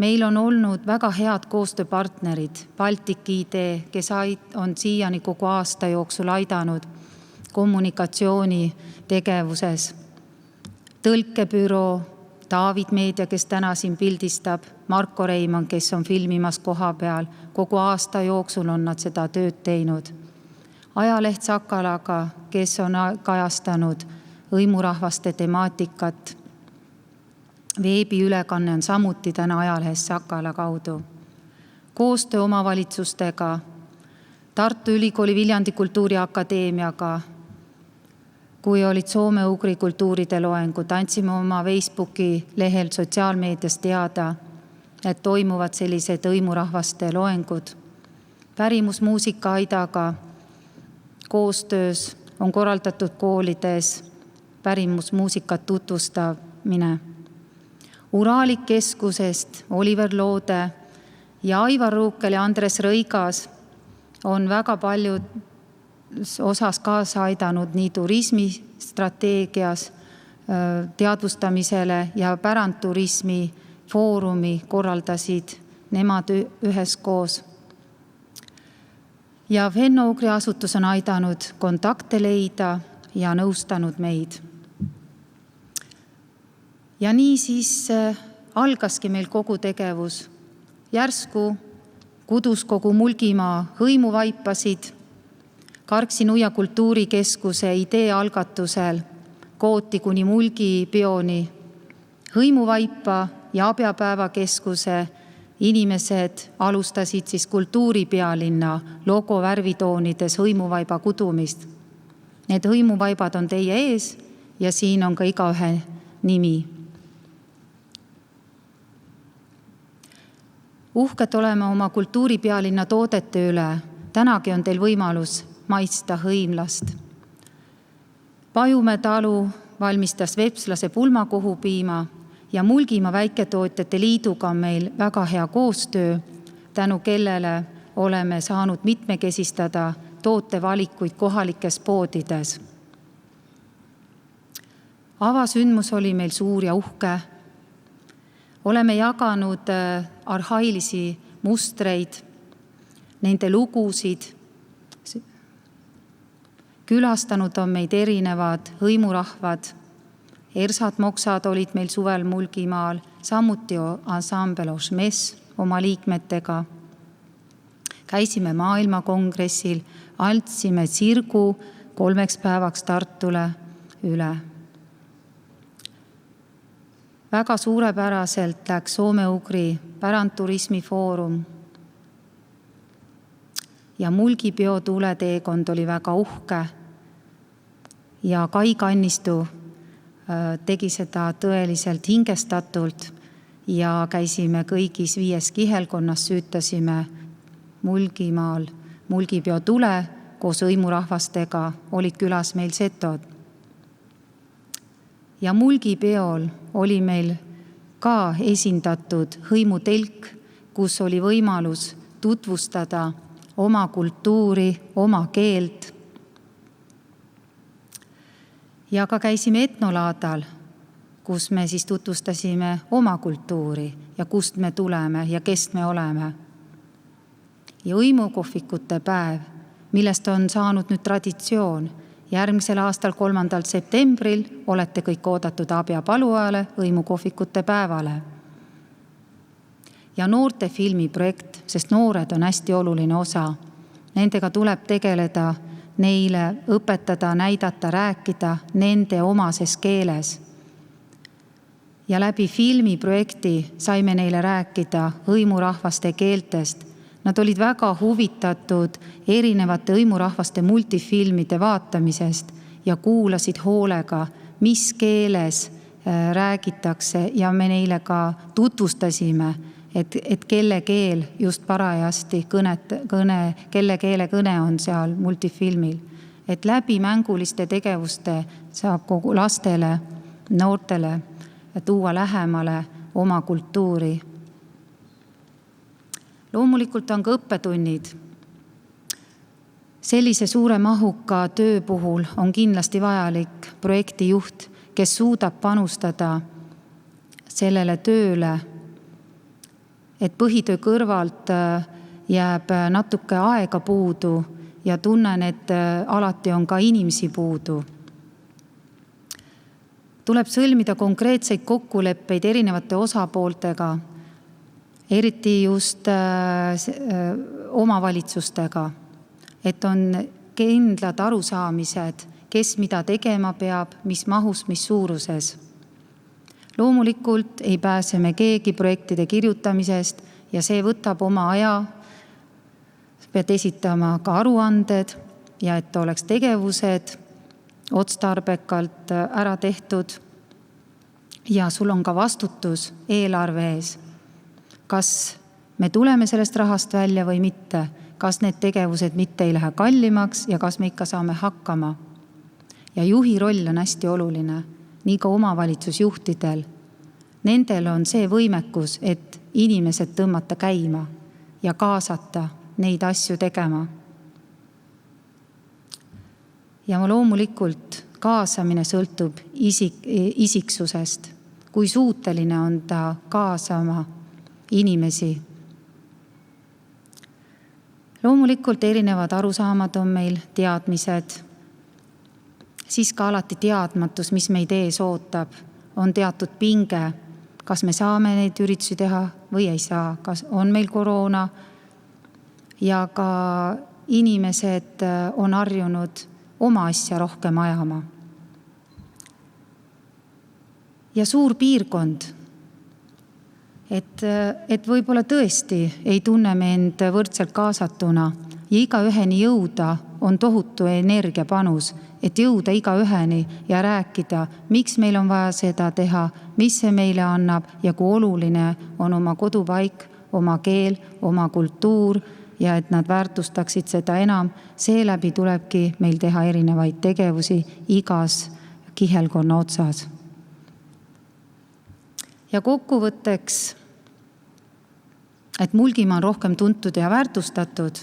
S4: Meil on olnud väga head koostööpartnerid, Baltic ID, kes on siiani kogu aasta jooksul aidanud kommunikatsiooni tegevuses. Tõlkebüroo, David Meedia, kes täna siin pildistab, Marko Reimann, kes on filmimas koha peal. Kogu aasta jooksul on nad seda tööd teinud. Ajaleht Sakalaga, kes on kajastanud hõimurahvaste temaatikat. Veebiülekanne on samuti täna ajalehest Sakala kaudu. Koostöö omavalitsustega, Tartu Ülikooli Viljandi Kultuuriakadeemiaga, kui olid soome-ugri kultuuride loengud, andsime oma Facebooki lehel sotsiaalmeedias teada, et toimuvad sellised hõimurahvaste loengud. Pärimusmuusika Aidaga koostöös on korraldatud koolides pärimusmuusikat tutvustamine. Uraalik keskusest Oliver Loode ja Aivar Ruukel ja Andres Rõigas on väga palju osas kaasa aidanud nii turismistrateegias teadvustamisele ja pärandturismi foorumi korraldasid nemad üheskoos. Ja Fenno-Ugri asutus on aidanud kontakte leida ja nõustanud meid. Ja nii siis algaski meil kogu tegevus. Järsku kudus kogu Mulgimaa hõimuvaipasid. Karksi-Nuia kultuurikeskuse idee algatusel kooti kuni Mulgi peoni hõimuvaipa ja Abjapäevakeskuse inimesed alustasid siis kultuuripealinna logo värvitoonides hõimuvaiba kudumist. Need hõimuvaibad on teie ees ja siin on ka igaühe nimi. Uhked oleme oma kultuuripealinna toodete üle. Tänagi on teil võimalus maista hõimlast. Pajumäe talu valmistas Vepslase pulmakohupiima ja Mulgimaa väiketootjate liiduga on meil väga hea koostöö, tänu kellele oleme saanud mitmekesistada tootevalikuid kohalikes poodides. Avasündmus oli meil suur ja uhke. Oleme jaganud arhailisi mustreid, nende lugusid. Külastanud on meid erinevad hõimurahvad. Ersad moksad olid meil suvel Mulgimaal, samuti ansambel Ošmes oma liikmetega. Käisime maailmakongressil, andsime tsirgu 3 päevaks Tartule üle. Väga suurepäraselt läks soome-ugri pärandturismi foorum. Ja Mulgi peo tuleteekond oli väga uhke. Ja Kai Kannistu tegi seda tõeliselt hingestatult ja käisime kõigis 5 kihelkonnas, süütasime Mulgimaal Mulgi peo tule koos hõimurahvastega, olid külas meil setod. Ja Mulgi peol oli meil ka esindatud hõimutelk, kus oli võimalus tutvustada oma kultuuri, oma keelt. Ja ka käisime etnolaadal, kus me siis tutvustasime oma kultuuri ja kust me tuleme ja kes me oleme. Ja hõimukohvikute päev, millest on saanud nüüd traditsioon. Järgmisel aastal 3. septembril olete kõik oodatud Abja Paluajale hõimukohvikute päevale. Ja noorte filmiprojekt, sest noored on hästi oluline osa. Nendega tuleb tegeleda, neile õpetada, näidata, rääkida nende omases keeles. Ja läbi filmiprojekti saime neile rääkida hõimurahvaste keeltest. Nad olid väga huvitatud erinevate hõimurahvaste multifilmide vaatamisest ja kuulasid hoolega, mis keeles räägitakse ja me neile ka tutvustasime, et kelle keel just parajasti kelle keele kõne on seal multifilmil. Et läbi mänguliste tegevuste saab kogu lastele, noortele tuua lähemale oma kultuuri. Loomulikult on ka õppetunnid. Sellise suure mahuka töö puhul on kindlasti vajalik projektijuht, kes suudab panustada sellele tööle, et põhitöö kõrvalt jääb natuke aega puudu ja tunnen, et alati on ka inimesi puudu. Tuleb sõlmida konkreetseid kokkuleppeid erinevate osapooltega, eriti just omavalitsustega, et on kindlad arusaamised, kes mida tegema peab, mis mahus, mis suuruses. Loomulikult ei pääse me keegi projektide kirjutamisest ja see võtab oma aja. Pead esitama ka aruanded ja et oleks tegevused otstarbekalt ära tehtud. Ja sul on ka vastutus eelarve ees. Kas me tuleme sellest rahast välja või mitte? Kas need tegevused mitte ei lähe kallimaks ja kas me ikka saame hakkama? Ja juhi roll on hästi oluline, nii ka omavalitsusjuhtidel. Nendel on see võimekus, et inimesed tõmmata käima ja kaasata neid asju tegema. Ja loomulikult kaasamine sõltub isiksusest, kui suuteline on ta kaasama inimesi. Loomulikult erinevad arusaamad on meil, teadmised, siis ka alati teadmatus, mis meid ees ootab, on teatud pinge, kas me saame neid üritusi teha või ei saa, kas on meil koroona ja ka inimesed on harjunud oma asja rohkem ajama. Ja suur piirkond, et võib-olla tõesti ei tunne me end võrdselt kaasatuna ja iga üheni jõuda on tohutu energiapanus, et jõuda iga üheni ja rääkida, miks meil on vaja seda teha, mis see meile annab ja kui oluline on oma kodupaik, oma keel, oma kultuur ja et nad väärtustaksid seda enam. Seeläbi tulebki meil teha erinevaid tegevusi igas kihelkonna otsas. Ja kokkuvõtteks, et Mulgimaa on rohkem tuntud ja väärtustatud,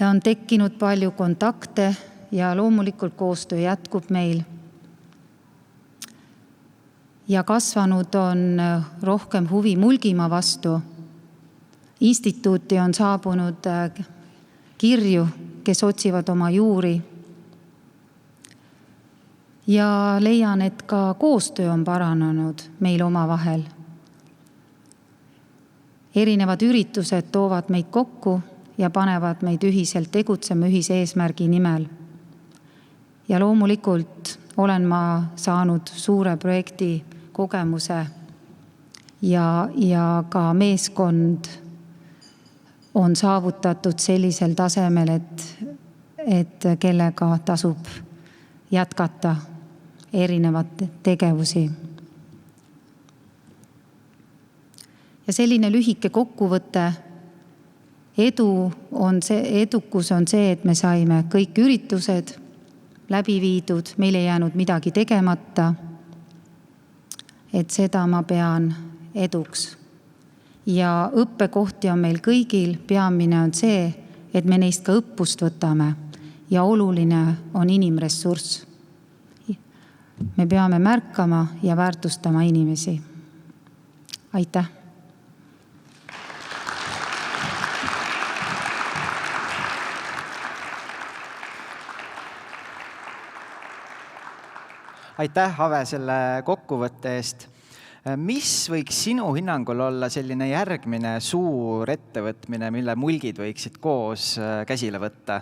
S4: on tekkinud palju kontakte ja loomulikult koostöö jätkub meil. Ja kasvanud on rohkem huvi Mulgimaa vastu. Instituuti on saabunud kirju, kes otsivad oma juuri. Ja leian, et ka koostöö on paranenud meil omavahel. Erinevad üritused toovad meid kokku ja panevad meid ühiselt tegutsema ühise eesmärgi nimel. Ja loomulikult olen ma saanud suure projekti kogemuse ja ka meeskond on saavutatud sellisel tasemel, et kellega tasub jätkata erinevat tegevusi. Ja selline lühike kokkuvõte, edukus on see, et me saime kõik üritused läbi viidud, meil ei jäänud midagi tegemata, et seda ma pean eduks. Ja õppekohti on meil kõigil, peamine on see, et me neist ka õppust võtame ja oluline on inimressurss. Me peame märkama ja väärtustama inimesi. Aitäh!
S1: Aitäh, Ave, selle kokkuvõtte eest. Mis võiks sinu hinnangul olla selline järgmine suur ettevõtmine, mille Mulgid võiksid koos käsile võtta?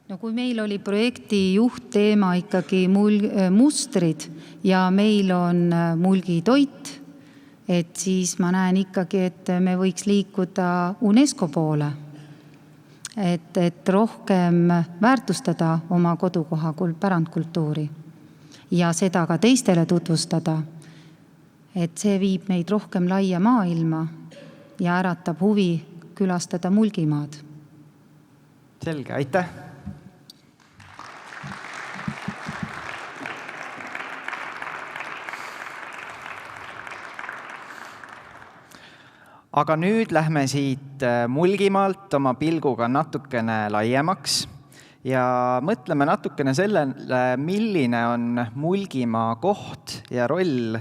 S4: No kui meil oli projekti juhtteema ikkagi mustrid ja meil on mulgitoit, et siis ma näen ikkagi, et me võiks liikuda UNESCO poole. Et rohkem väärtustada oma kodukoha pärandkultuuri ja seda ka teistele tutvustada. et see viib meid rohkem laia maailma ja äratab huvi külastada Mulgimaad.
S1: Selge, aitäh! Aga nüüd lähme siit Mulgimaalt oma pilguga natukene laiemaks ja mõtleme natukene sellele, milline on Mulgimaa koht ja roll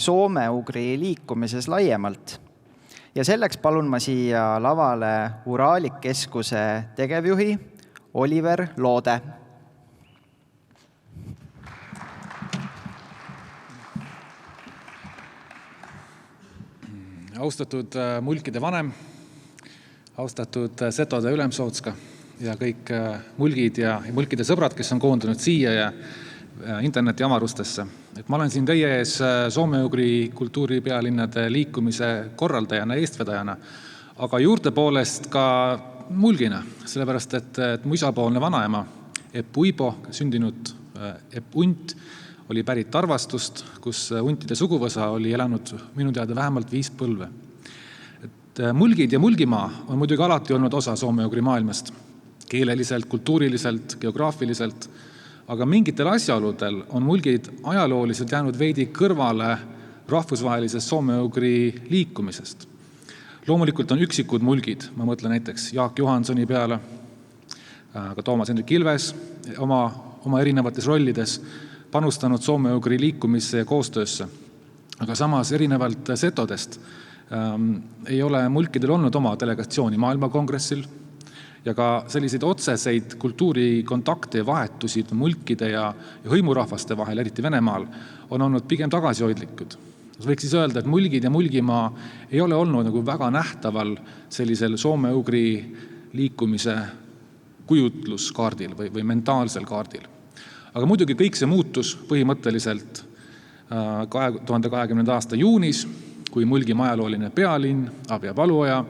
S1: soome-ugri liikumises laiemalt. Ja selleks palun ma siia lavale Uralik keskuse tegevjuhi Oliver Loode.
S5: Austatud mulkide vanem, austatud setode ülemsootska ja kõik mulgid ja mulkide sõbrad, kes on koondunud siia ja interneti avarustesse. Ma olen siin teie ees soome-ugri kultuuripealinnade liikumise korraldajana, eestvedajana, aga juurde poolest ka mulgina, sellepärast et mu isapoolne vanaema Epp Uibo, sündinud Epp Unt, oli pärit Tarvastust, kus untide suguvõsa oli elanud minu teada vähemalt 5 põlve. Mulgid ja Mulgimaa on muidugi alati olnud osa soome-ugri maailmast, keeleliselt, kultuuriliselt, geograafiliselt, aga mingitel asjaoludel on mulgid ajalooliselt jäänud veidi kõrvale rahvusvahelisest soome-ugri liikumisest. Loomulikult on üksikud mulgid, ma mõtlen näiteks Jaak Johansoni peale, ka Toomas Hendrik Ilves oma erinevates rollides panustanud soome-ugri liikumisse ja koostöösse. Aga samas erinevalt setodest ei ole mulkidel olnud oma delegatsiooni maailmakongressil ja ka selliseid otseseid kultuurikontakte ja vahetusi mulkide ja hõimurahvaste vahel, eriti Venemaal, on olnud pigem tagasihoidlikud. Võiks siis öelda, et mulgid ja Mulgimaa ei ole olnud nagu väga nähtaval sellisel soome-ugri liikumise kujutluskaardil või mentaalsel kaardil. Aga muidugi kõik see muutus põhimõtteliselt 2020. aasta juunis, kui Mulgimaa ajalooline pealinn Abja Paluoja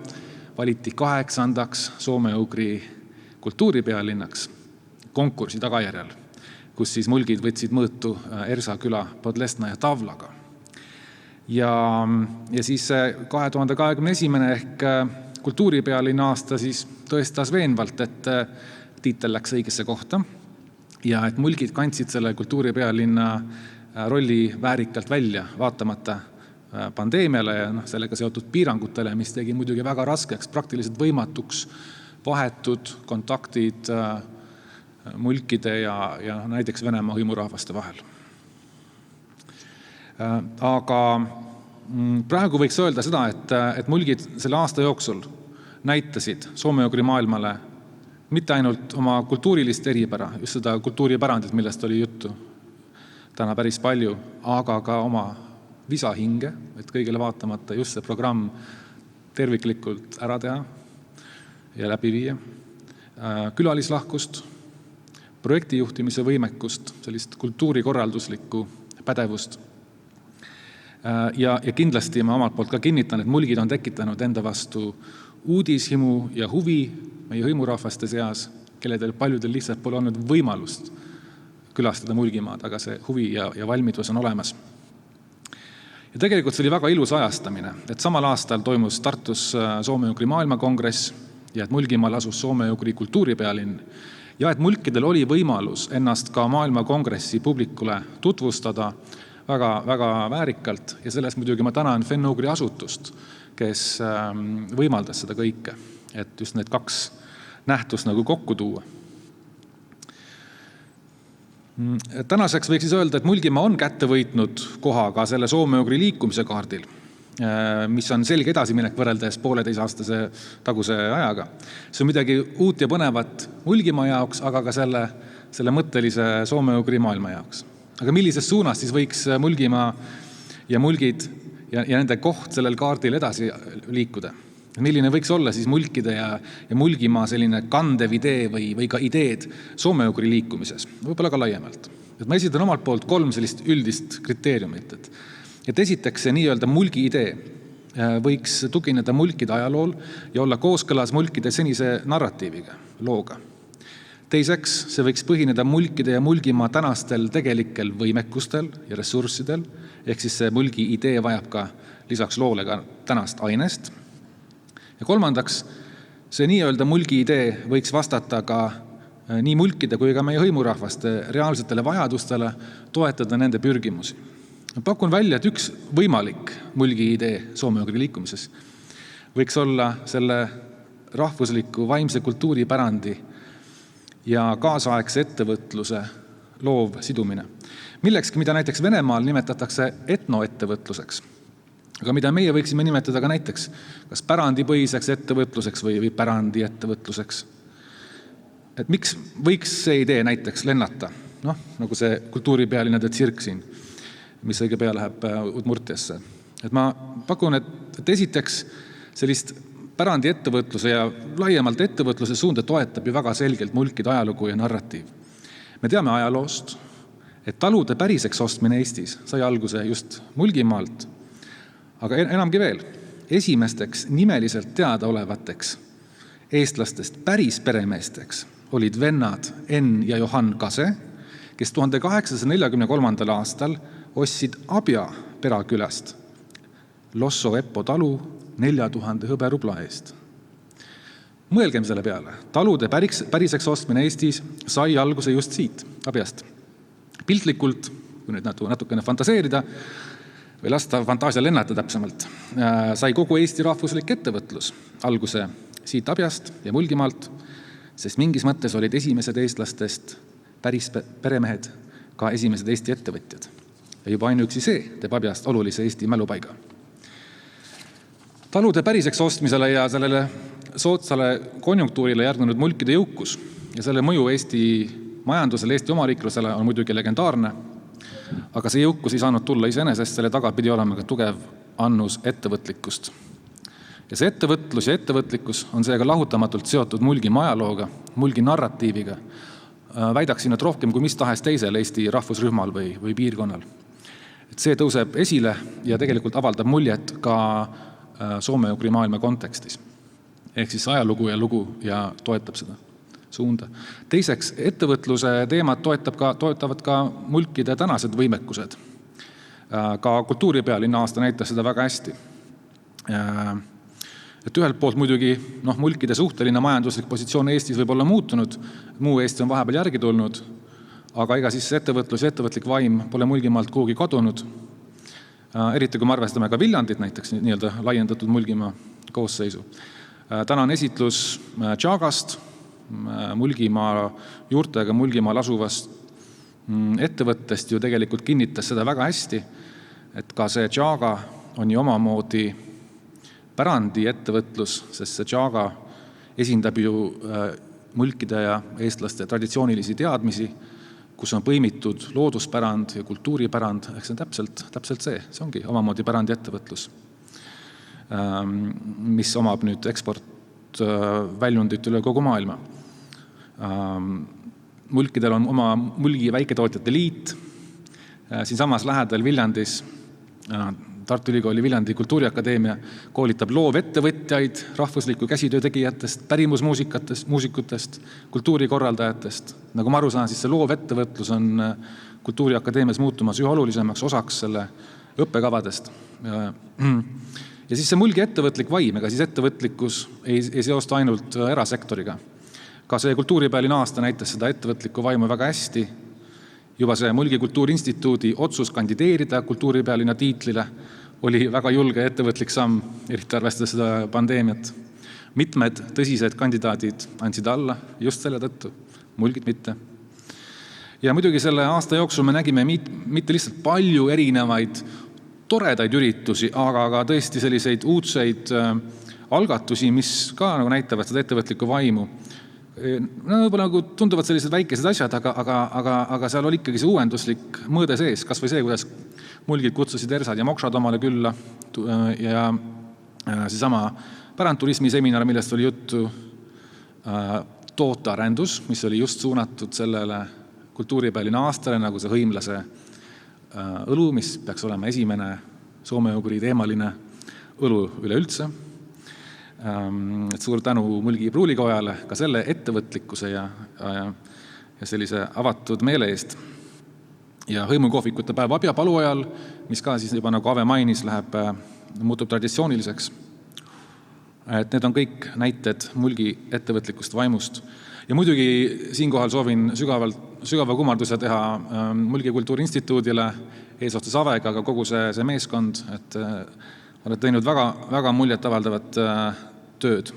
S5: valiti 8. soome-ugri kultuuripealinnaks konkursi tagajärjel, kus siis mulgid võtsid mõõtu Ersa küla Podlesna ja Tavlaga. Ja siis 2021. ehk kultuuripealinna aasta siis tõestas veenvalt, et tiitel läks õigesse kohta ja et mulgid kandsid selle kultuuripealinna rolli väärikalt välja, vaatamata pandeemiale ja sellega seotud piirangutele, mis tegi muidugi väga raskeks, praktiliselt võimatuks vahetud kontaktid mulkide ja näiteks Venemaa hõimurahvaste vahel. Aga praegu võiks öelda seda, et mulgid selle aasta jooksul näitasid soome-ugri maailmale mitte ainult oma kultuurilist eripära, just seda kultuuripärandit, millest oli juttu täna päris palju, aga ka oma visahinge, et kõigile vaatamata just see programm terviklikult ära teha ja läbi viia, külalislahkust, projektijuhtimise võimekust, sellist kultuurikorralduslikku pädevust. Ja kindlasti ma omalt poolt ka kinnitan, et mulgid on tekitanud enda vastu uudishimu ja huvi meie hõimurahvaste seas, kelledel paljudel lihtsalt pole olnud võimalust külastada Mulgimaad, aga see huvi ja valmidus on olemas. Ja tegelikult see oli väga ilus ajastamine, et samal aastal toimus Tartus soome-ugri maailmakongress ja et Mulgimaal asus soome-ugri kultuuripealinn ja et mulkidel oli võimalus ennast ka maailmakongressi publikule tutvustada väga, väga väärikalt ja selles muidugi ma tänan Fenno-ugri asutust, kes võimaldas seda kõike, et just need 2 nähtust nagu kokku tuua. Tänaseks võiks siis öelda, et Mulgimaa on kätte võitnud koha ka selle soome-ugri liikumise kaardil, mis on selge edasiminek võrreldes 1,5-aastase taguse ajaga. See on midagi uut ja põnevat Mulgimaa jaoks, aga ka selle mõttelise soome-ugri maailma jaoks. Aga millises suunas siis võiks Mulgimaa ja mulgid ja nende koht sellel kaardil edasi liikuda? Milline võiks olla siis mulkide ja Mulgimaa selline kandev idee või ka ideed soome-ugri liikumises, võib-olla ka laiemalt. Ma esitan omalt poolt 3 sellist üldist kriteeriumit. Et esiteks see nii-öelda mulgi idee võiks tugineda mulkide ajalool ja olla kooskõlas mulkide senise narratiiviga, looga. Teiseks, see võiks põhineda mulkide ja Mulgimaa tänastel tegelikel võimekustel ja ressurssidel, ehk siis see mulgi idee vajab ka lisaks loole ka tänast ainest. Ja kolmandaks, see nii-öelda mulgi idee võiks vastata ka nii mulkide kui ka meie hõimurahvaste reaalsetele vajadustele, toetada nende pürgimusi. Pakun välja, et üks võimalik mulgi idee soome-ugri liikumises võiks olla selle rahvusliku vaimse kultuuripärandi ja kaasaegse ettevõtluse loov sidumine. Millekski, mida näiteks Venemaal nimetatakse etnoettevõtluseks, aga mida meie võiksime nimetada ka näiteks kas pärandipõhiseks ettevõtluseks või pärandiettevõtlusluseks. Et miks võiks see idee näiteks lennata? Nagu see kultuuripealinade tsirk siin, mis õige pea läheb Udmurtiasse. Et ma pakun, et esiteks sellist pärandiettevõtluse ja laiemalt ettevõtluse suunda toetab ju väga selgelt mulkide ajalugu ja narratiiv. Me teame ajaloost, et talude päriseks ostmine Eestis sai alguse just Mulgimaalt, aga enamgi veel, esimesteks nimeliselt teadaolevateks eestlastest päris peremeesteks olid vennad Enn ja Johann Kase, kes 1843. aastal ostsid Abja Perakülast Losso Eppo talu 4000 hõberubla eest. Mõelgem selle peale. Talude päriseks ostmine Eestis sai alguse just siit, Abjast. Piltlikult, kui nüüd natukene fantaseerida või lasta fantaasia lennata täpsemalt, sai kogu Eesti rahvuslik ettevõtlus alguse siit Abjast ja Mulgimaalt, sest mingis mõttes olid esimesed eestlastest päris peremehed ka esimesed Eesti ettevõtjad. Ja juba ainuüksi see teeb Abjast olulise Eesti mälupaiga. Talude päriseks ostmisele ja sellele soodsale konjunktuurile järgnenud mulkide jõukus ja selle mõju Eesti majandusele, Eesti omariiklusele on muidugi legendaarne, aga see jõukus ei saanud tulla iseenesest, selle taga pidi olema ka tugev annus ettevõtlikkust. Ja see ettevõtlus ja ettevõtlikkus on seega lahutamatult seotud mulgi ajalooga, mulgi narratiiviga, väidaksin, et rohkem kui mis tahes teisel Eesti rahvusrühmal või piirkonnal. Et see tõuseb esile ja tegelikult avaldab muljet ka soome-ugri maailma kontekstis. Ehk siis ajalugu ja lugu ja toetab seda suunda. Teiseks, ettevõtluse teemad toetavad ka mulkide tänased võimekused. Ka kultuuripealinna aasta näitas seda väga hästi. Et ühelt poolt muidugi mulkide suhteline majanduslik positsioon Eestis võib olla muutunud, muu Eesti on vahepeal järgi tulnud, aga ega siis ettevõtlus ja ettevõtlik vaim pole Mulgimaalt kuhugi kadunud. Eriti kui me arvestame ka Viljandit näiteks nii-öelda laiendatud Mulgimaa koosseisu. Tänane esitlus Tšaagast, Mulgimaa juurtega Mulgimaal asuvast ettevõttest ju tegelikult kinnitas seda väga hästi, et ka see Tšaaga on ju omamoodi pärandi ettevõtlus, sest see Tšaaga esindab ju mulkide ja eestlaste traditsioonilisi teadmisi, kus on põimitud looduspärand ja kultuuripärand, ehk see on täpselt see ongi omamoodi pärandi ettevõtlus, mis omab nüüd eksportväljundit üle kogu maailma. Mulkidel on oma mulgi väiketootjate liit, siin samas lähedal Viljandis Tartu Ülikooli Viljandi Kultuuriakadeemia koolitab loovettevõtjaid rahvusliku käsitöö tegijatest, pärimusmuusikutest, kultuurikorraldajatest. Nagu ma aru saan, siis see loovettevõtlus on Kultuuriakadeemias muutumas üha olulisemaks osaks selle õppekavadest. Ja siis see mulgi ettevõtlik vaim, ega siis ettevõtlikkus ei seosta ainult erasektoriga. Ka see kultuuripealine aasta näitas seda ettevõtlikku vaimu väga hästi. Juba see Mulgi Kultuuriinstituudi otsus kandideerida kultuuripealina tiitlile oli väga julge ettevõtlik samm, eriti arvestades seda pandeemiat. Mitmed tõsised kandidaadid andsid alla just selle tõttu, mulgid mitte. Ja muidugi selle aasta jooksul me nägime mitte lihtsalt palju erinevaid toredaid üritusi, aga ka tõesti selliseid uudseid algatusi, mis ka näitavad seda ettevõtlikku vaimu. Võib-olla tunduvad sellised väikesed asjad, aga seal oli ikkagi see uuenduslik mõõde sees, kas või see, kuidas mulgid kutsusid Ersad ja Moksad omale külla ja seesama pärandturismi seminar, millest oli juttu, tootearendus, mis oli just suunatud sellele kultuuripealine aastale, nagu see hõimlase õlu, mis peaks olema esimene soome-ugri teemaline õlu üleüldse. Et suur tänu Mulgi Pruulikojale ka selle ettevõtlikkuse ja sellise avatud meele eest. ja hõimukohvikute päev abjapalu ajal, mis ka siis juba nagu Ave mainis, muutub traditsiooniliseks. Et need on kõik näited mulgi ettevõtlikust vaimust. Ja muidugi siinkohal soovin sügava kummarduse teha Mulgi Kultuuriinstituudile eesotsas Avega, aga kogu see meeskond, et olete teinud väga, väga muljetavaldavat tööd.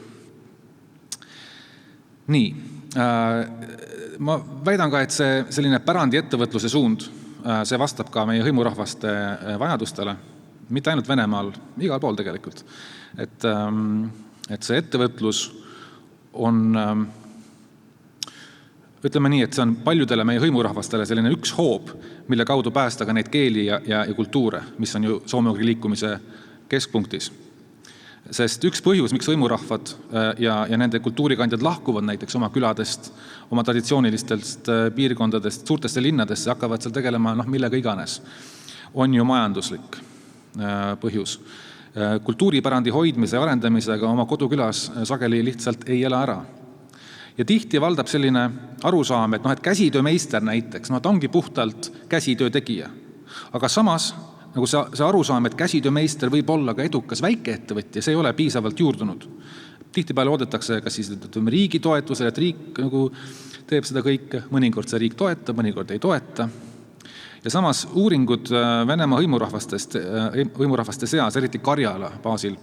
S5: Nii, ma väidan ka, et see selline pärandi ettevõtluse suund, see vastab ka meie hõimurahvaste vajadustele, mitte ainult Venemaal, igal pool tegelikult. Et see ettevõtlus on, ütleme nii, et see on paljudele meie hõimurahvastele selline üks hoob, mille kaudu päästa ka neid keeli ja kultuure, mis on ju soome-ugri liikumise keskpunktis. Sest üks põhjus, miks hõimurahvad ja nende kultuurikandjad lahkuvad näiteks oma küladest, oma traditsioonilistest piirkondadest, suurtesse linnadesse, hakkavad seal tegelema millega iganes, on ju majanduslik põhjus. Kultuuripärandi hoidmise ja arendamisega oma kodukülas sageli lihtsalt ei ela ära. Ja tihti valdab selline arusaam, et käsitöömeister näiteks, ta ongi puhtalt käsitöö tegija. Aga samas nagu see arusaam, et käsitöömeister võib olla ka edukas väikeettevõtja, see ei ole piisavalt juurdunud. Tihtipeale oodatakse kas siis riigi toetusel, et riik nagu teeb seda kõike, mõnikord see riik toetab, mõnikord ei toeta. Ja samas uuringud Venemaa hõimurahvaste seas, eriti Karjala baasil,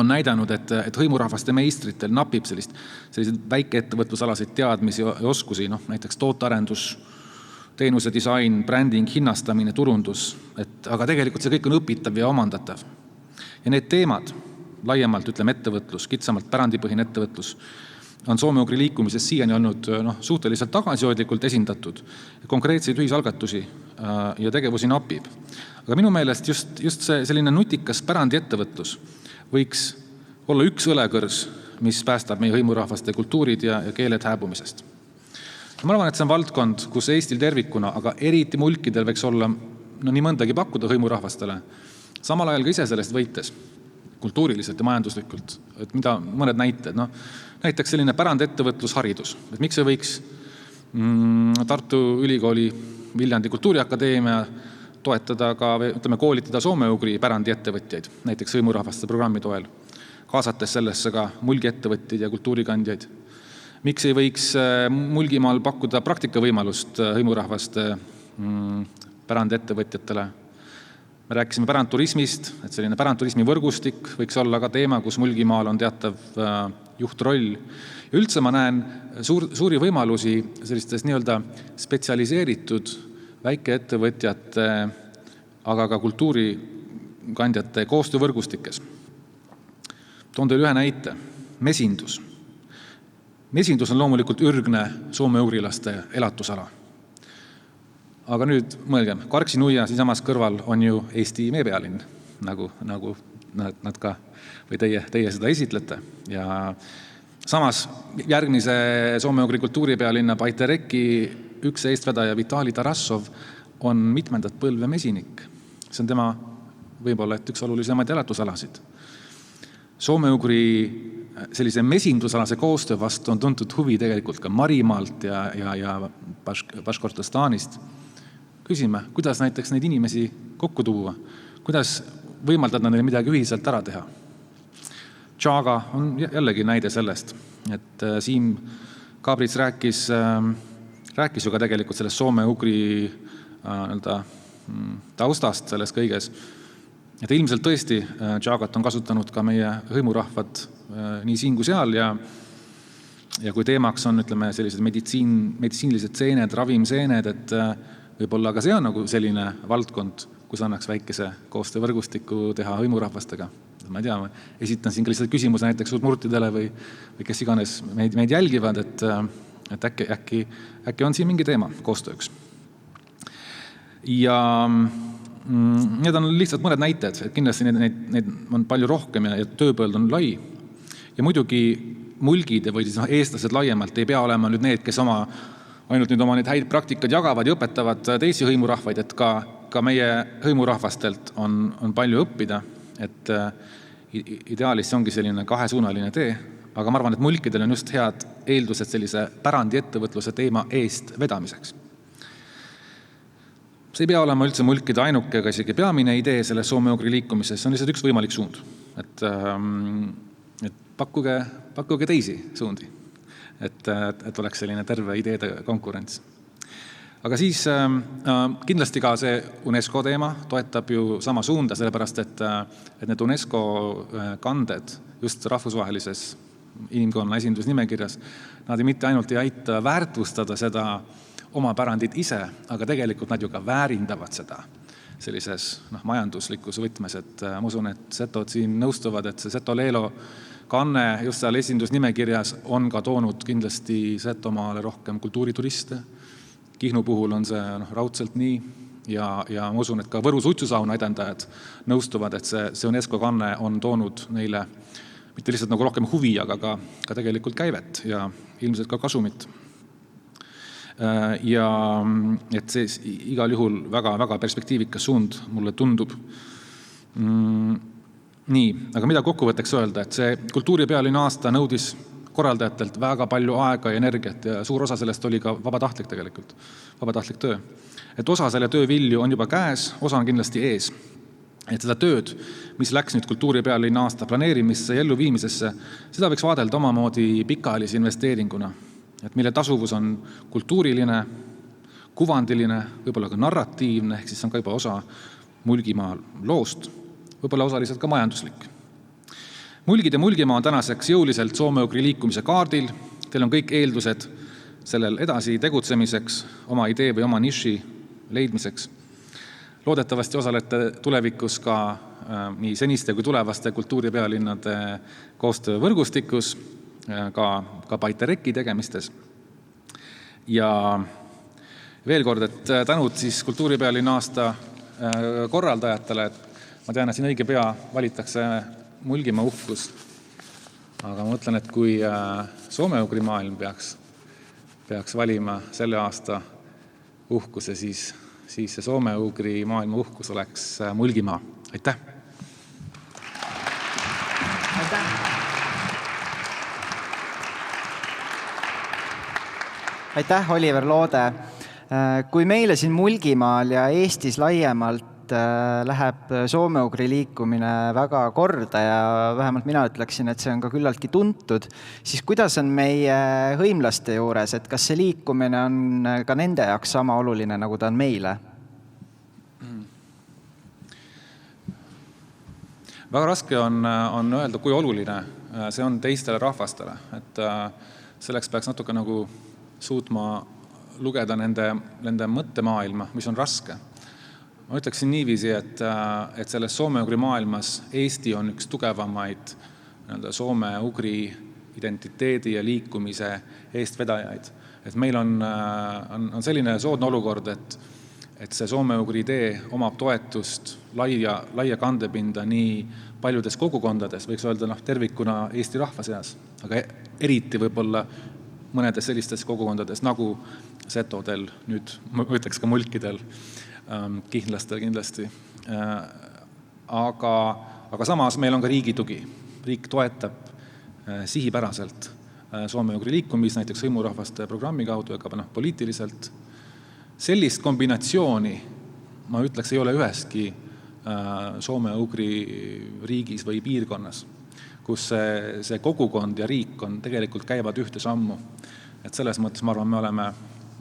S5: on näidanud, et hõimurahvaste meistritel napib sellised väikeettevõtlusalaseid teadmisi ja oskusi, näiteks tootearendus, teenuse disain, bränding, hinnastamine, turundus, aga tegelikult see kõik on õpitav ja omandatav. Ja need teemad, laiemalt ütleme ettevõtlus, kitsamalt pärandipõhine ettevõtlus, on soome-ugri liikumises siiani olnud suhteliselt tagasihoidlikult esindatud. Konkreetseid ühisalgatusi ja tegevusi napib. Aga minu meelest just see selline nutikas pärandiettevõtlus võiks olla üks õlekõrs, mis päästab meie hõimurahvaste kultuurid ja keeled hääbumisest. Ma arvan, et see on valdkond, kus Eestil tervikuna, aga eriti mulkidel võiks olla nii mõndagi pakkuda hõimurahvastele. Samal ajal ka ise sellest võites, kultuuriliselt ja majanduslikult. Et mida mõned näited? Näiteks selline pärandettevõtlusharidus. Et miks see võiks Tartu Ülikooli Viljandi Kultuuriakadeemia toetada ka, koolitada soome-ugri pärandiettevõtjaid, näiteks hõimurahvaste programmi toel, kaasates sellesse ka mulgiettevõtjaid ja kultuurikandjaid. Miks ei võiks Mulgimaal pakkuda praktikavõimalust hõimurahvaste pärandettevõtjatele? Me rääkisime pärandturismist, et selline pärandturismi võrgustik võiks olla ka teema, kus Mulgimaal on teatav juhtroll. Ja üldse ma näen suuri võimalusi sellistes nii-öelda spetsialiseeritud väikeettevõtjate, aga ka kultuurikandjate koostöövõrgustikes. Toon teile ühe näite. Mesindus. Mesindus on loomulikult ürgne soome-ugrilaste elatusala. Aga nüüd mõelgem, Karksi-Nuia siinsamas kõrval on ju Eesti meepealinn, nagu nad ka, või teie seda esitlete. Ja samas järgmise soome-ugri kultuuripealinna Paitereki üks eestvedaja Vitali Tarassov on mitmendat põlve mesinik. See on tema võib-olla üks olulisemaid elatusalasid. Soome-ugri sellise mesindusalase koostöö vastu on tuntud huvi tegelikult ka Marimaalt ja Baškortostanist. Küsime, kuidas näiteks neid inimesi kokku tuua, kuidas võimaldada neile midagi ühiselt ära teha. Tšaaga on jällegi näide sellest, et Siim Kaabrits rääkis ju ka tegelikult sellest soome-ugri taustast selles kõiges. Et ilmselt tõesti Tšaagat on kasutanud ka meie hõimurahvad nii siin kui seal ja kui teemaks on sellised meditsiinilised seened, ravimseened, et võib-olla ka see on nagu selline valdkond, kus annaks väikese koostöövõrgustiku teha hõimurahvastega. Ma ei tea, ma esitan siin ka lihtsalt küsimuse näiteks udmurtidele või kes iganes meid jälgivad, et äkki on siin mingi teema koostööks. Ja need on lihtsalt mõned näited, et kindlasti neid on palju rohkem ja tööpõld on lai. Ja muidugi mulgid või siis eestlased laiemalt ei pea olema nüüd need, kes ainult nüüd oma neid häid praktikaid jagavad ja õpetavad teisi hõimurahvaid, et ka meie hõimurahvastelt on palju õppida, et ideaalis see ongi selline kahesuunaline tee, aga ma arvan, et mulkidel on just head eeldused sellise pärandiettevõtluse teema eest vedamiseks. See ei pea olema üldse mulkide ainuke, aga isegi peamine idee selles soome-ugri liikumises, see on lihtsalt üks võimalik suund. Et pakkuge teisi suundi, et oleks selline terve ideede konkurents. Aga siis kindlasti ka see UNESCO teema toetab ju sama suunda, sellepärast et need UNESCO kanded just rahvusvahelises inimkonna esindusnimekirjas, nad mitte ainult ei aita väärtustada seda oma pärandit ise, aga tegelikult nad ju ka väärindavad seda sellises majanduslikus võtmes, et ma usun, et setod siin nõustuvad, et see Seto-Leelo kanne just seal esindusnimekirjas on ka toonud kindlasti Setomaale rohkem kultuurituriste. Kihnu puhul on see raudselt nii ja ma usun, et ka Võru suitsusauna edendajad nõustuvad, et see UNESCO kanne on toonud neile mitte lihtsalt nagu rohkem huvi, aga ka tegelikult käivet ja ilmselt ka kasumit. Ja et see igal juhul väga perspektiivikas suund mulle tundub. Nii, aga mida kokkuvõtteks öelda, et see kultuuripealinna aasta nõudis korraldajatelt väga palju aega ja energiat ja suur osa sellest oli ka vabatahtlik tegelikult, vabatahtlik töö. Et osa selle töö vilju on juba käes, osa on kindlasti ees. Et seda tööd, mis läks nüüd kultuuripealinna aasta planeerimisse ja elluviimisesse, seda võiks vaadelda omamoodi pikaajalise investeeringuna, et mille tasuvus on kultuuriline, kuvandiline, võib-olla ka narratiivne, ehk siis on ka juba osa Mulgimaa loost, võib-olla osaliselt ka majanduslik. Mulgid ja Mulgimaa on tänaseks jõuliselt soome-ugri liikumise kaardil, teil on kõik eeldused sellel edasi tegutsemiseks, oma idee või oma niši leidmiseks. Loodetavasti osalete tulevikus ka nii seniste kui tulevaste kultuuripealinnade koostöövõrgustikus, ka Paitereki tegemistes. Ja veel kord, et tänud siis kultuuripealinna aasta korraldajatele, et ma tean, et siin õige pea valitakse Mulgimaa uhkus, aga ma mõtlen, et kui soome-ugri maailm peaks valima selle aasta uhkuse, siis see soome-ugri maailma uhkus oleks Mulgimaa. Aitäh!
S1: Aitäh, Oliver Loode. Kui meile siin Mulgimaal ja Eestis laiemalt läheb soome-ugri liikumine väga korda ja vähemalt mina ütleksin, et see on ka küllaltki tuntud, siis kuidas on meie hõimlaste juures, et kas see liikumine on ka nende jaoks sama oluline, nagu ta on meile?
S5: Väga raske on öelda, kui oluline see on teistele rahvastele, et selleks peaks natuke nagu suutma lugeda nende mõttemaailma, mis on raske. Ma ütleksin niiviisi, et selles soome-ugri maailmas Eesti on üks tugevamaid soome-ugri identiteedi ja liikumise eestvedajaid. Et meil on selline soodne olukord, et see soome-ugri idee omab toetust laia kandepinda nii paljudes kogukondades, võiks öelda tervikuna Eesti rahva seas, aga eriti võib-olla mõnedes sellistes kogukondades nagu setodel, nüüd ma ütleks ka mulkidel, kihnlastel kindlasti. Aga samas meil on ka riigi tugi. Riik toetab sihipäraselt soome-ugri liikumist, näiteks hõimurahvaste programmi kaudu, aga poliitiliselt. Sellist kombinatsiooni, ma ütleks, ei ole üheski soome-ugri riigis või piirkonnas, kus see kogukond ja riik tegelikult käivad ühte sammu. Et selles mõttes, ma arvan, me oleme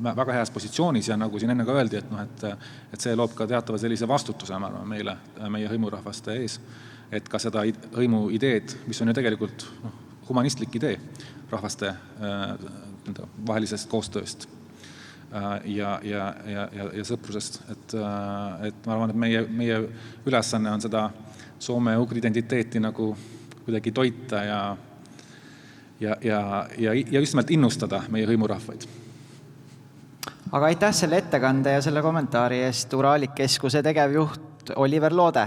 S5: väga heas positsioonis ja nagu siin enne ka öeldi, et see loob ka teatava sellise vastutuse meile, meie hõimurahvaste ees, et ka seda hõimu ideed, mis on ju tegelikult humanistlik idee rahvaste vahelisest koostööst ja sõprusest. Et ma arvan, et meie ülesanne on seda soome-ugri identiteeti nagu kuidagi toita ja just nimelt innustada meie hõimurahvaid.
S1: Aga aitäh selle ettekande ja selle kommentaari eest, Uralik Keskuse tegevjuht Oliver Loode.